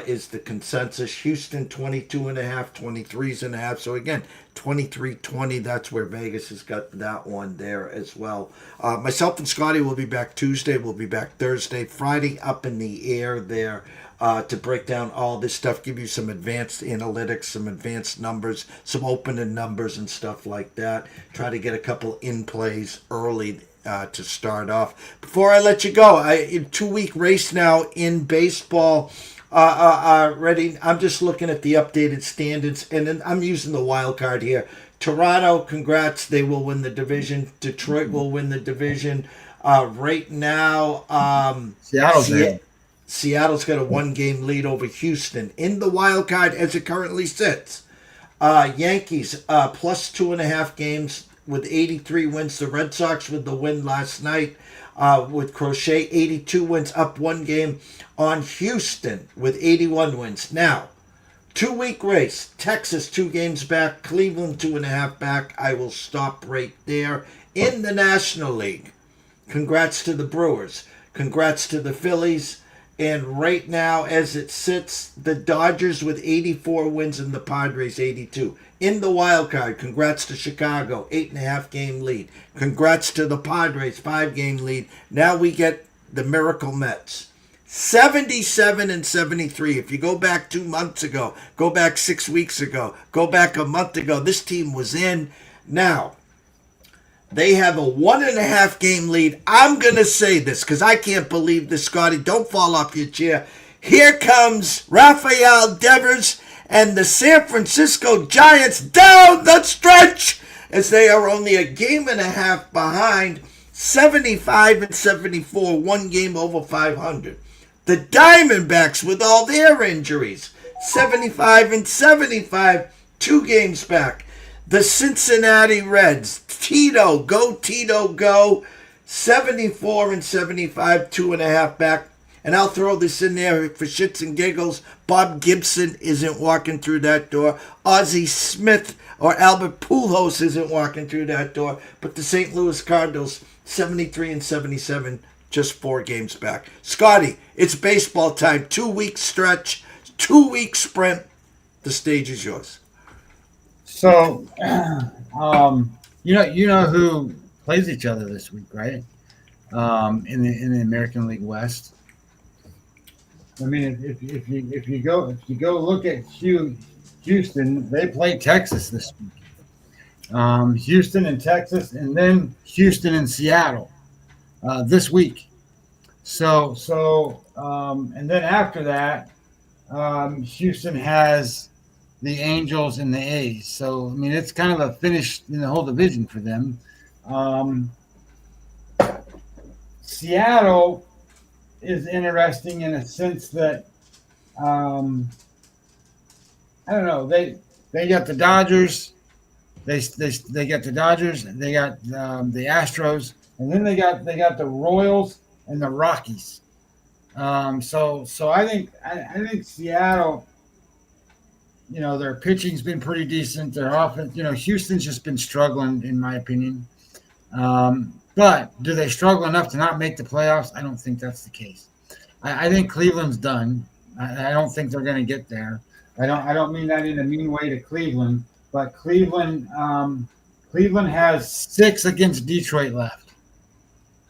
is the consensus. Houston 22 and a half, 23s and a half. So again, 23-20. That's where Vegas has got that one there as well. Myself and Scotty will be back Tuesday. We'll be back Thursday. Friday up in the air there. To break down all this stuff, give you some advanced analytics, some advanced numbers, some opening numbers and stuff like that. Try to get a couple in plays early to start off. Before I let you go, 2-week race now in baseball. Ready? I'm just looking at the updated standards, and then I'm using the wild card here. Toronto, congrats, they will win the division. Detroit will win the division. Right now, Seattle's got a 1-game lead over Houston in the wild card as it currently sits. Yankees plus 2.5 games with 83 wins. The Red Sox with the win last night with Crochet, 82 wins, up 1 game on Houston with 81 wins. Now, 2-week race. Texas 2 games back. Cleveland 2.5 back. I will stop right there. In the National League, congrats to the Brewers. Congrats to the Phillies. And right now, as it sits, the Dodgers with 84 wins and the Padres 82. In the wild card, congrats to Chicago, 8.5 game lead. Congrats to the Padres, 5-game lead. Now we get the Miracle Mets. 77 and 73. If you go back 2 months ago, go back 6 weeks ago, go back a month ago, this team was in. Now, they have a 1.5 game lead. I'm going to say this because I can't believe this, Scotty. Don't fall off your chair. Here comes Rafael Devers and the San Francisco Giants down the stretch as they are only a 1.5 games behind, 75 and 74, 1 game over 500. The Diamondbacks with all their injuries, 75 and 75, 2 games back. The Cincinnati Reds, Tito, go, 74 and 75, 2.5 back. And I'll throw this in there for shits and giggles. Bob Gibson isn't walking through that door. Ozzie Smith or Albert Pujols isn't walking through that door. But the St. Louis Cardinals, 73 and 77, just 4 games back. Scotty, it's baseball time. 2-week stretch, 2-week sprint. The stage is yours. So, you know who plays each other this week, right? In the American League West. I mean, if you go look at Houston, they play Texas this week. Houston and Texas, and then Houston and Seattle this week. So and then after that, Houston has the Angels and the A's. So, I mean, it's kind of a finish in the whole division for them. Seattle is interesting in a sense that, I don't know, they got the Dodgers. They got the Dodgers. They got the Astros. And then they got the Royals and the Rockies. So I think Seattle, you know, their pitching's been pretty decent. Their offense, you know, Houston's just been struggling, in my opinion. But do they struggle enough to not make the playoffs? I don't think that's the case. I think Cleveland's done. I don't think they're going to get there. I don't mean that in a mean way to Cleveland, but Cleveland has 6 against Detroit left.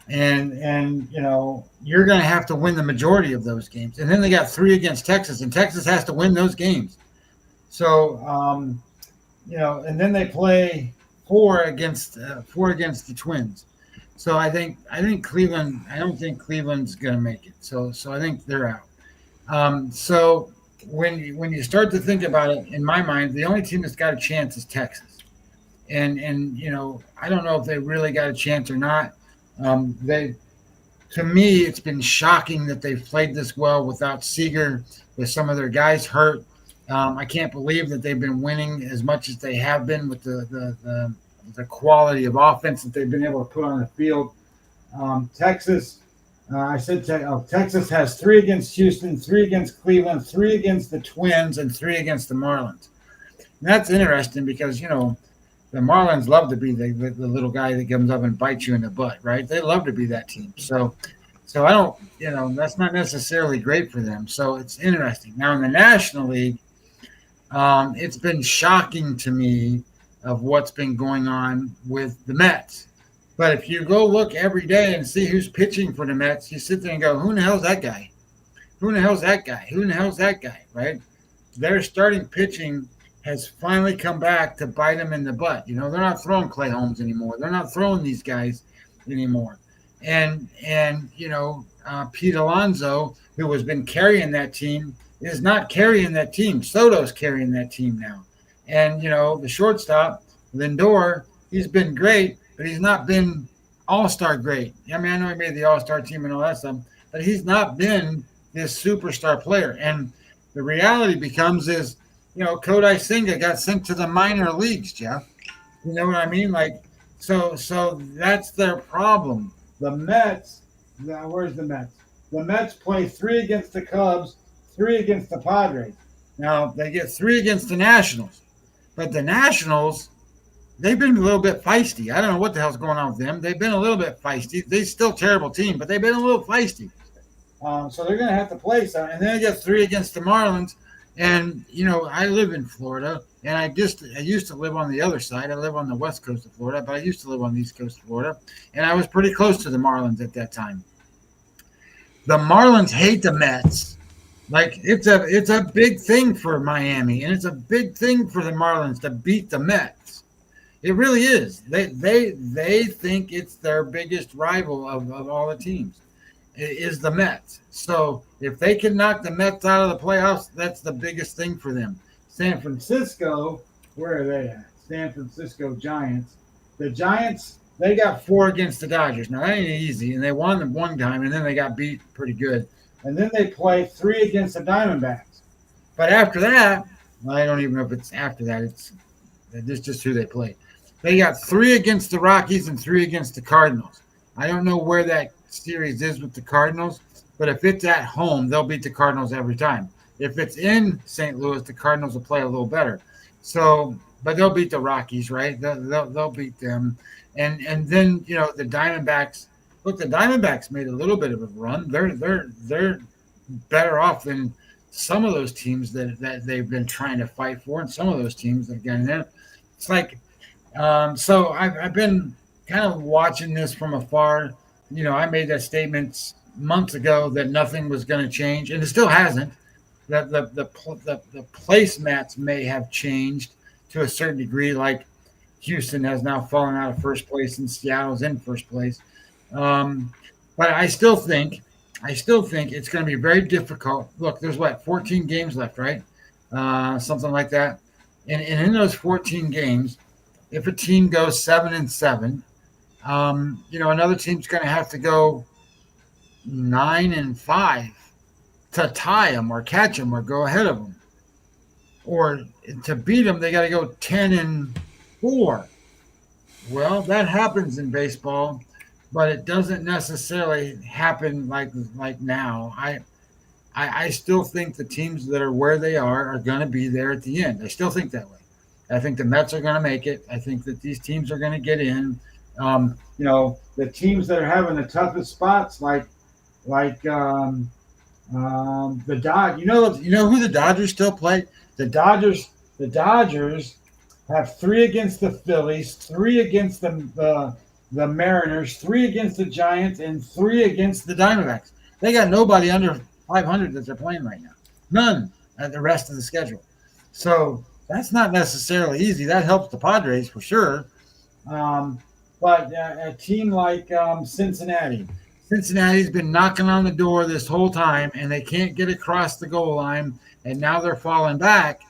and you're going to have to win the majority of those games. And then they got 3 against Texas, and Texas has to win those games. So and then they play 4 against the Twins. So I think Cleveland. I don't think Cleveland's going to make it. So I think they're out. So when you start to think about it, in my mind, the only team that's got a chance is Texas. And I don't know if they really got a chance or not. To me, it's been shocking that they've played this well without Seager, with some of their guys hurt. I can't believe that they've been winning as much as they have been with the quality of offense that they've been able to put on the field. Texas, Texas has 3 against Houston, 3 against Cleveland, 3 against the Twins, and 3 against the Marlins. And that's interesting because, the Marlins love to be the little guy that comes up and bites you in the butt, right? They love to be that team. So I don't, that's not necessarily great for them. So it's interesting. Now in the National League, it's been shocking to me of what's been going on with the Mets. But if you go look every day and see who's pitching for the Mets, you sit there and go, who the hell's that guy? Who the hell's that guy? Who the hell's that guy, right? Their starting pitching has finally come back to bite them in the butt. They're not throwing Clay Holmes anymore. They're not throwing these guys anymore. And Pete Alonso, who has been carrying that team, is not carrying that team. Soto's carrying that team now. And, the shortstop, Lindor, he's been great, but he's not been all-star great. I mean, I know he made the all-star team and all that stuff, but he's not been this superstar player. And the reality becomes is, Kodai Senga got sent to the minor leagues, Jeff. You know what I mean? So that's their problem. The Mets, now where's the Mets? The Mets play 3 against the Cubs, 3 against the Padres. Now, they get 3 against the Nationals. But the Nationals, they've been a little bit feisty. I don't know what the hell's going on with them. They've been a little bit feisty. They're still a terrible team, but they've been a little feisty. So they're going to have to play some. And then they get 3 against the Marlins. And, I live in Florida, and I used to live on the other side. I live on the west coast of Florida, but I used to live on the east coast of Florida. And I was pretty close to the Marlins at that time. The Marlins hate the Mets. It's a big thing for Miami, and it's a big thing for the Marlins to beat the Mets. It really is. They think it's their biggest rival of all the teams. Is the Mets. So if they can knock the Mets out of the playoffs, that's the biggest thing for them. San Francisco, where are they at? San Francisco Giants. The Giants, they got 4 against the Dodgers. Now, that ain't easy, and they won them one time, and then they got beat pretty good. And then they play 3 against the Diamondbacks. But after that, I don't even know if it's after that. It's just who they play. They got 3 against the Rockies and 3 against the Cardinals. I don't know where that series is with the Cardinals, but if it's at home, they'll beat the Cardinals every time. If it's in St. Louis, the Cardinals will play a little better. So, but they'll beat the Rockies, right? They'll beat them, and then the Diamondbacks. Look, the Diamondbacks made a little bit of a run. They're better off than some of those teams that they've been trying to fight for, and some of those teams that get in there. It's so I've been kind of watching this from afar. I made that statement months ago that nothing was going to change, and it still hasn't. That the placemats may have changed to a certain degree, like Houston has now fallen out of first place and Seattle's in first place. But I still think it's going to be very difficult. Look, there's 14 games left, right? Something like that. And in those 14 games, if a team goes 7-7, another team's going to have to go 9-5 to tie them or catch them or go ahead of them. Or to beat them, they got to go 10-4. Well, that happens in baseball, but it doesn't necessarily happen like now. I still think the teams that are where they are going to be there at the end. I still think that way. I think the Mets are going to make it. I think that these teams are going to get in. The teams that are having the toughest spots, like the Dodgers. You know who the Dodgers still play? The Dodgers have 3 against the Phillies, 3 against the the Mariners, 3 against the Giants, and 3 against the Diamondbacks. They got nobody under 500 that they're playing right now. None at the rest of the schedule. So that's not necessarily easy. That helps the Padres for sure. But a team like Cincinnati's been knocking on the door this whole time, and they can't get across the goal line, and now they're falling back.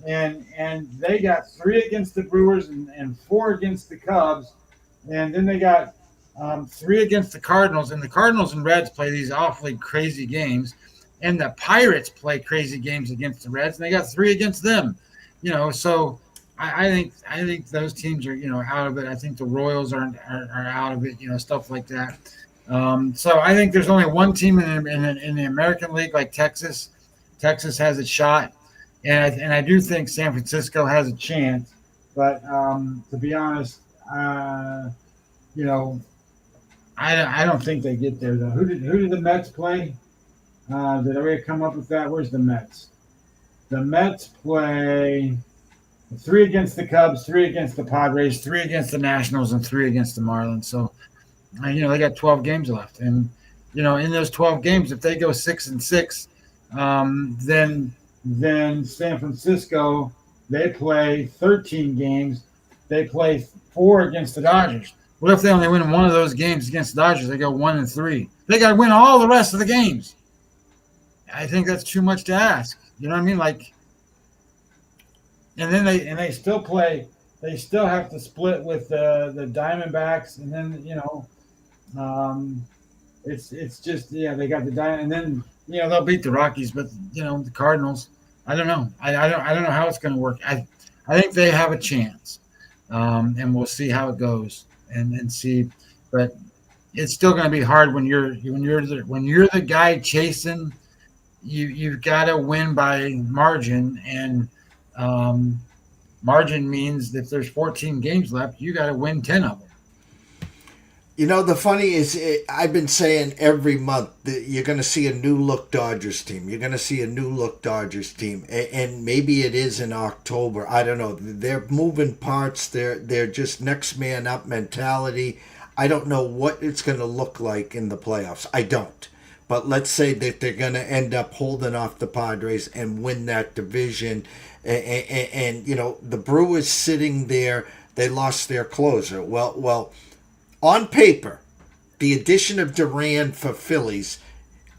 And they got 3 against the Brewers and 4 against the Cubs, and then they got 3 against the Cardinals. And the Cardinals and Reds play these awfully crazy games, and the Pirates play crazy games against the Reds, and they got 3 against them. So I think those teams are out of it. I think the Royals are out of it. Stuff like that. So I think there's only one team in the American League like Texas. Texas has a shot, and I do think San Francisco has a chance. But to be honest, I don't think they get there though. Who did the Mets play? Did I come up with that? Where's the Mets? The Mets play 3 against the Cubs, 3 against the Padres, 3 against the Nationals, and 3 against the Marlins. So, they got 12 games left, and in those 12 games, if they go 6-6, then San Francisco, they play 13 games. They play 4 against the Dodgers. What if they only win one of those games against the Dodgers? They go 1-3. They got to win all the rest of the games. I think that's too much to ask. You know what I mean? And then they still play. They still have to split with the Diamondbacks, and then it's just they got the Diamond, and then they'll beat the Rockies, but the Cardinals. I don't know. I don't know how it's going to work. I think they have a chance, and we'll see how it goes and see. But it's still going to be hard when you're the guy chasing. You've got to win by margin, and margin means if there's 14 games left, you got to win 10 of them. The funny is, I've been saying every month that you're going to see a new look Dodgers team. You're going to see a new look Dodgers team, and maybe it is in October. I don't know. They're moving parts. They're just next man up mentality. I don't know what it's going to look like in the playoffs. I don't. But let's say that they're going to end up holding off the Padres and win that division. And the Brewers sitting there, they lost their closer. Well, on paper, the addition of Duran for Phillies,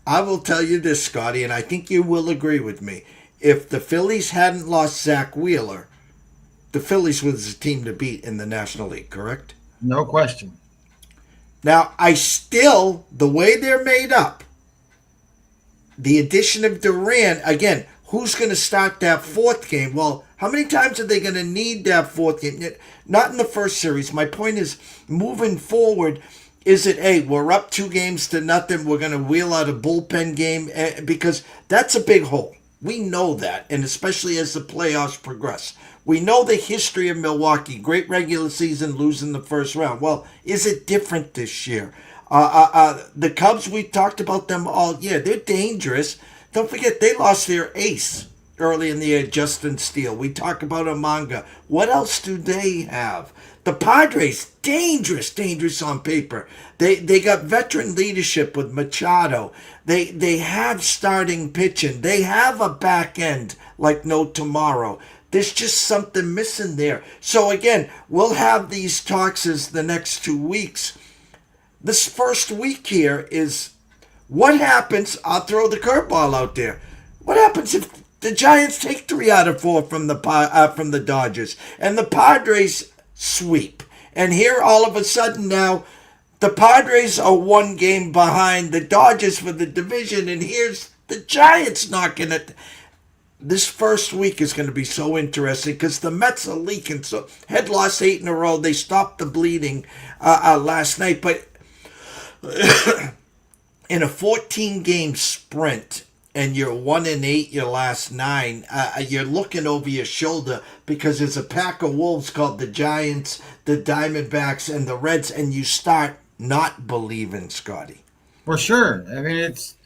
I will tell you this, Scotty, and I think you will agree with me. If the Phillies hadn't lost Zach Wheeler, the Phillies was the team to beat in the National League, correct? No question. Now, the way they're made up, the addition of Duran, again, who's going to start that 4th game? Well, how many times are they going to need that 4th game? Not in the first series. My point is, moving forward, is it, hey, we're up 2-0, we're going to wheel out a bullpen game? Because that's a big hole. We know that, and especially as the playoffs progress. We know the history of Milwaukee. Great regular season, losing the first round. Well, is it different this year? The Cubs, we talked about them all year. They're dangerous. Don't forget, they lost their ace early in the year, Justin Steele. We talk about Amanga. What else do they have? The Padres, dangerous on paper. They got veteran leadership with Machado. They have starting pitching. They have a back end like no tomorrow. There's just something missing there. So again, we'll have these talks as the next 2 weeks. This first week here is what happens. I'll throw the curveball out there. What happens if the Giants take 3 out of 4 from the Dodgers and the Padres sweep? And here all of a sudden now the Padres are 1 game behind the Dodgers for the division, and here's the Giants knocking it. This first week is going to be so interesting because the Mets are leaking. So had lost 8 in a row. They stopped the bleeding last night, but in a 14-game sprint, and you're 1-8 your last 9, you're looking over your shoulder because there's a pack of wolves called the Giants, the Diamondbacks, and the Reds, and you start not believing, Scotty. For sure. I mean, it's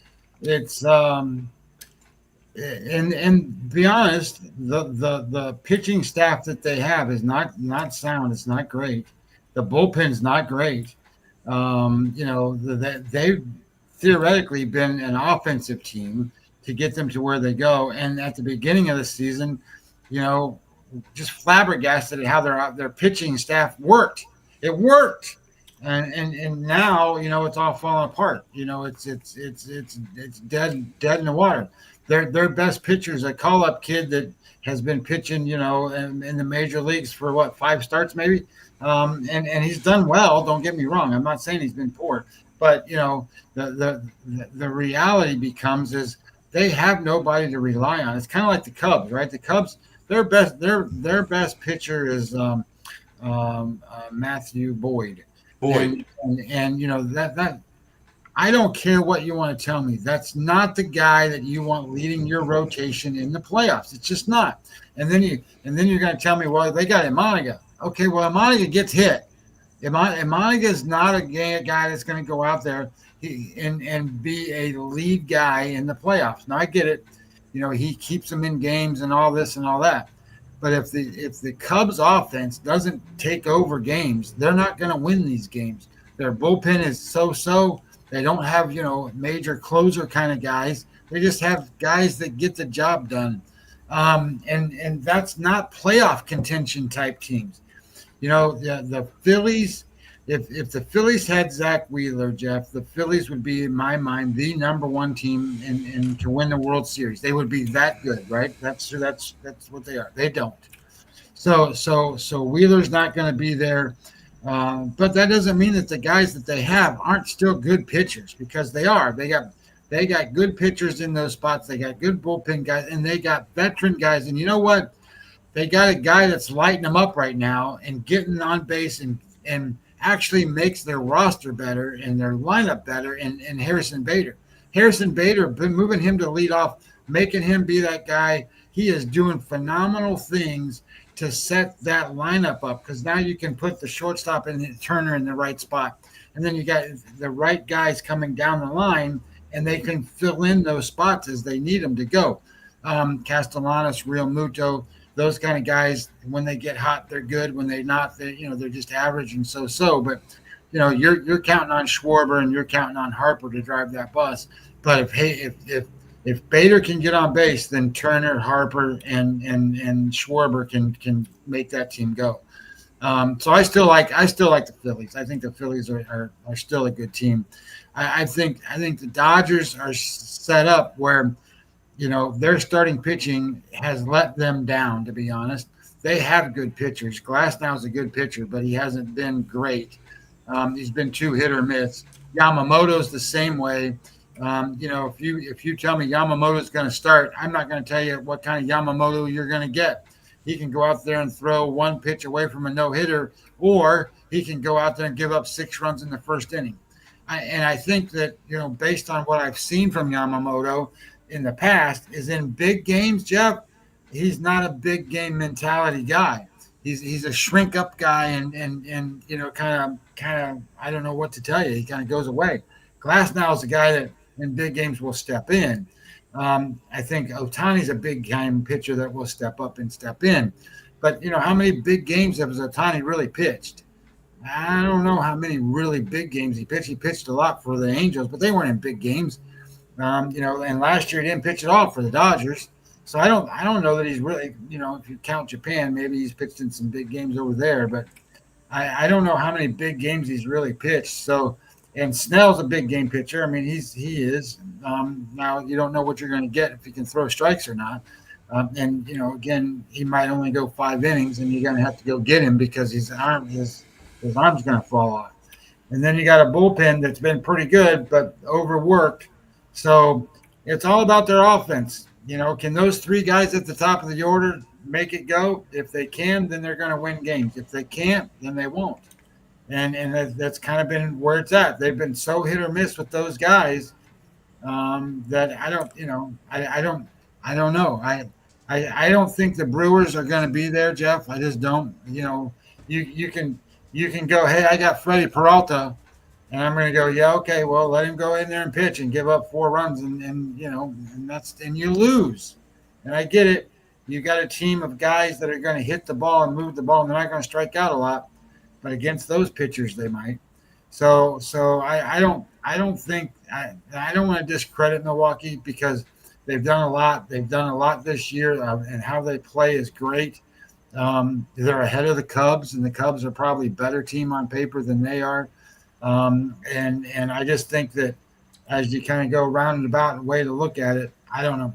and be honest, the pitching staff that they have is not sound. It's not great. The bullpen's not great. They've theoretically been an offensive team to get them to where they go. And at the beginning of the season, you know, just flabbergasted at how their pitching staff worked. It worked, and now it's all falling apart. It's dead in the water. Their best pitcher is a call up kid that has been pitching in the major leagues for what, 5 starts maybe, and he's done well. Don't get me wrong. I'm not saying he's been poor, but the reality becomes is they have nobody to rely on. It's kind of like the Cubs, right? The Cubs, their best pitcher is Matthew Boyd. And that I don't care what you want to tell me. That's not the guy that you want leading your rotation in the playoffs. It's just not. And then you're going to tell me, well, they got Imaniga. Okay, well, Imaniga gets hit. Imaniga is not a guy that's going to go out there and be a lead guy in the playoffs. Now I get it. He keeps them in games and all this and all that. But if the Cubs offense doesn't take over games, they're not going to win these games. Their bullpen is so. They don't have, major closer kind of guys. They just have guys that get the job done. And that's not playoff contention type teams. The Phillies, if the Phillies had Zach Wheeler, Jeff, the Phillies would be, in my mind, the number one team in to win the World Series. They would be that good, right? That's what they are. They don't. So Wheeler's not going to be there. But that doesn't mean that the guys that they have aren't still good pitchers, because they are. They got good pitchers in those spots. They got good bullpen guys, and they got veteran guys. And you know what? They got a guy that's lighting them up right now and getting on base and actually makes their roster better and their lineup better. And Harrison Bader. Harrison Bader, been moving him to lead off, making him be that guy. He is doing phenomenal things to set that lineup up, because now you can put the shortstop and Turner in the right spot. And then you got the right guys coming down the line, and they can fill in those spots as they need them to go. Castellanos, Real Muto, those kind of guys, when they get hot, they're good. When they're not, they're just average and so. But, you're counting on Schwarber and you're counting on Harper to drive that bus. But if Bader can get on base, then Turner, Harper, and Schwarber can make that team go. So I still like the Phillies. I think the Phillies are still a good team. I think the Dodgers are set up where their starting pitching has let them down, to be honest. They have good pitchers. Glasnow is a good pitcher, but he hasn't been great. He's been too hit or miss. Yamamoto's the same way. If you tell me Yamamoto's going to start, I'm not going to tell you what kind of Yamamoto you're going to get. He can go out there and throw one pitch away from a no-hitter, or he can go out there and give up 6 runs in the first inning. I think that, based on what I've seen from Yamamoto in the past, is in big games, Jeff, he's not a big game mentality guy. He's a shrink up guy and kind of I don't know what to tell you. He kind of goes away. Glasnow is a guy that in big games will step in. I think Ohtani's a big game pitcher that will step up and step in. But, how many big games has Ohtani really pitched? I don't know how many really big games he pitched. He pitched a lot for the Angels, but they weren't in big games. And last year he didn't pitch at all for the Dodgers. So I don't know that he's really, if you count Japan, maybe he's pitched in some big games over there. But I don't know how many big games he's really pitched. So, and Snell's a big game pitcher. I mean, he is. Now you don't know what you're going to get if he can throw strikes or not. And again, he might only go 5 innings, and you're going to have to go get him because his arm's going to fall off. And then you got a bullpen that's been pretty good but overworked. So it's all about their offense. Can those 3 guys at the top of the order make it go? If they can, then they're going to win games. If they can't, then they won't. And that's kind of been where it's at. They've been so hit or miss with those guys that I don't know. I don't think the Brewers are going to be there, Jeff. I just don't. You can go, hey, I got Freddie Peralta, and I'm going to go, yeah, okay, well, let him go in there and pitch and give up 4 runs, and you lose. And I get it. You got a team of guys that are going to hit the ball and move the ball, and they're not going to strike out a lot. but against those pitchers they might. So I don't think I don't want to discredit Milwaukee because they've done a lot. They've done a lot this year, and how they play is great. They're ahead of the Cubs, and the Cubs are probably a better team on paper than they are. And I just think that as you kind of go round and about and way to look at it, I don't know.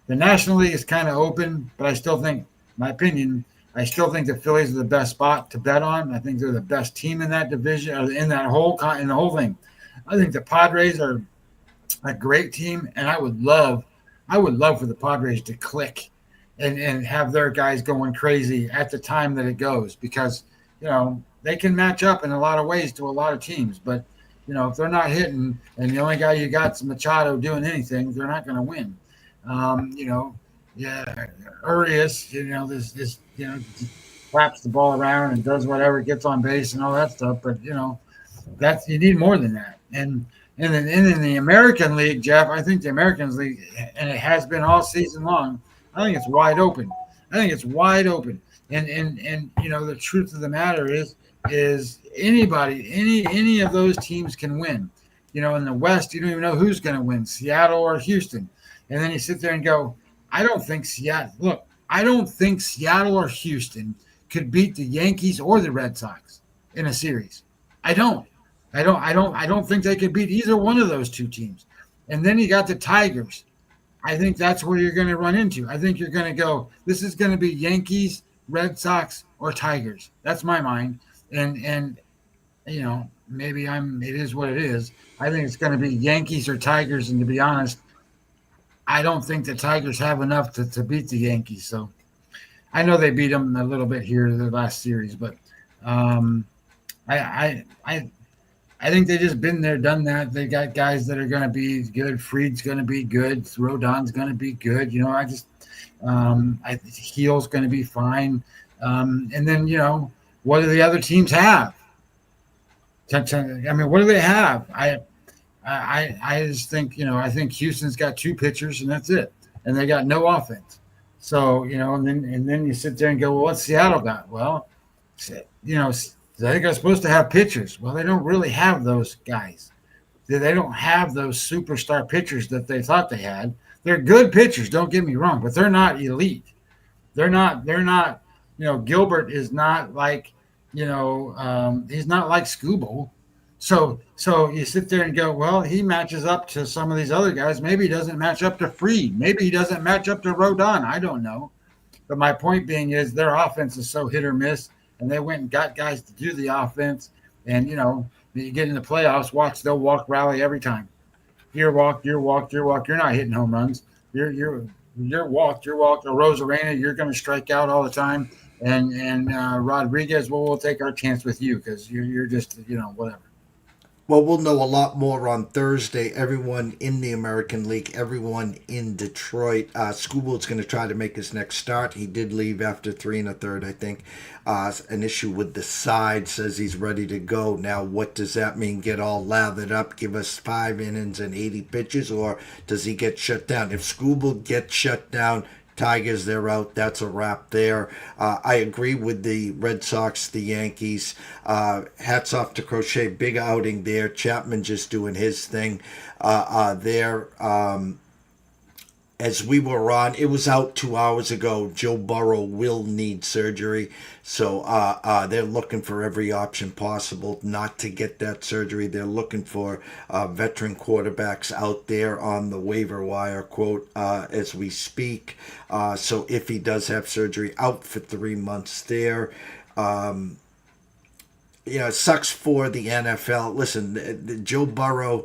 The National League is kind of open, but I still think, my opinion, I still think the Phillies are the best spot to bet on. I think they're the best team in that division, or in that in the whole thing. I think the Padres are a great team, and I would love for the Padres to click and have their guys going crazy at the time that it goes, because they can match up in a lot of ways to a lot of teams, but if they're not hitting and the only guy you got is Machado doing anything, they're not going to win. Urias, this claps the ball around and does whatever, gets on base and all that stuff, but that's, you need more than that. And in the American League, Jeff, I think the American League, and it has been all season long, I think it's wide open. And the truth of the matter is anybody, any of those teams can win. In the West, you don't even know who's going to win, Seattle or Houston. And then you sit there and go, I don't think Seattle or Houston could beat the Yankees or the Red Sox in a series. I don't think they could beat either one of those two teams. And then you got the Tigers. I think that's where you're going to run into. I think you're going to go, this is going to be Yankees, Red Sox, or Tigers. That's my mind. And maybe it is what it is. I think it's going to be Yankees or Tigers. And to be honest, I don't think the Tigers have enough to beat the Yankees. So I know they beat them a little bit here in the last series, but I think they just been there, done that. They got guys that are going to be good. Fried's going to be good. Rodon's going to be good. Heel's going to be fine. And then, what do the other teams have? What do they have? I just think, I think Houston's got two pitchers and that's it. And they got no offense. So, and then you sit there and go, well, what's Seattle got? Well, they are supposed to have pitchers. Well, they don't really have those guys. They don't have those superstar pitchers that they thought they had. They're good pitchers, don't get me wrong, but they're not elite. They're not, Gilbert is not like, he's not like Scoobo. So you sit there and go, well, he matches up to some of these other guys. Maybe he doesn't match up to Fried. Maybe he doesn't match up to Rodon. I don't know. But my point being is their offense is so hit or miss. And they went and got guys to do the offense. And, you get in the playoffs, they'll walk rally every time. Your walk. You're not hitting home runs. Your walk. Or Rosarena, you're going to strike out all the time. And Rodriguez, well, we'll take our chance with you because you're just, whatever. Well, we'll know a lot more on Thursday. Everyone in the American League, everyone in Detroit. Scooble's going to try to make his next start. He did leave after 3 1/3, I think. An issue with the side, says he's ready to go. Now, what does that mean? Get all lathered up, give us 5 innings and 80 pitches, or does he get shut down? If Scooble gets shut down, Tigers, they're out. That's a wrap there. I agree with the Red Sox, the Yankees. Hats off to Crochet. Big outing there. Chapman just doing his thing there. As we were on, it was out 2 hours ago. Joe Burrow will need surgery. So they're looking for every option possible not to get that surgery. They're looking for veteran quarterbacks out there on the waiver wire, quote, as we speak. So if he does have surgery, out for 3 months there. It sucks for the NFL. Listen, Joe Burrow,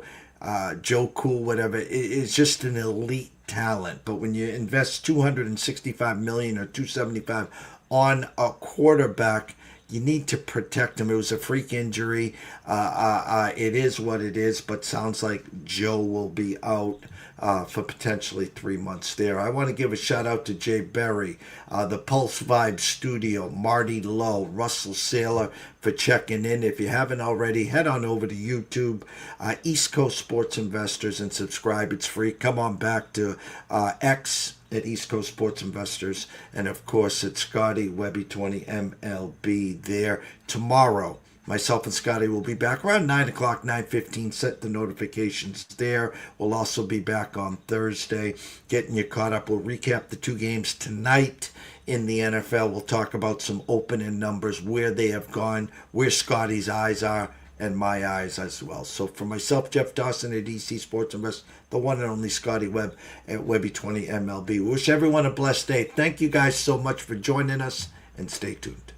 Joe Cool, whatever, is just an elite talent. But when you invest $265 million or $275 on a quarterback, you need to protect him. It was a freak injury. It is what it is, but sounds like Joe will be out for potentially 3 months there. I want to give a shout out to Jay Berry, the Pulse Vibe Studio, Marty Lowe, Russell Saylor for checking in. If you haven't already, head on over to YouTube, East Coast Sports Investors, and subscribe. It's free. Come on back to X, at East Coast Sports Investors, and of course at Scotty Webby 20 MLB there tomorrow. Myself and Scotty will be back around 9 o'clock, 9:15. Set the notifications there. We'll also be back on Thursday, getting you caught up. We'll recap the 2 games tonight in the NFL. We'll talk about some opening numbers, where they have gone, where Scotty's eyes are, and my eyes as well. So for myself, Jeff Dawson at EC Sports Invest, the one and only Scotty Webb at Webby 20 MLB. Wish everyone a blessed day. Thank you guys so much for joining us, and stay tuned.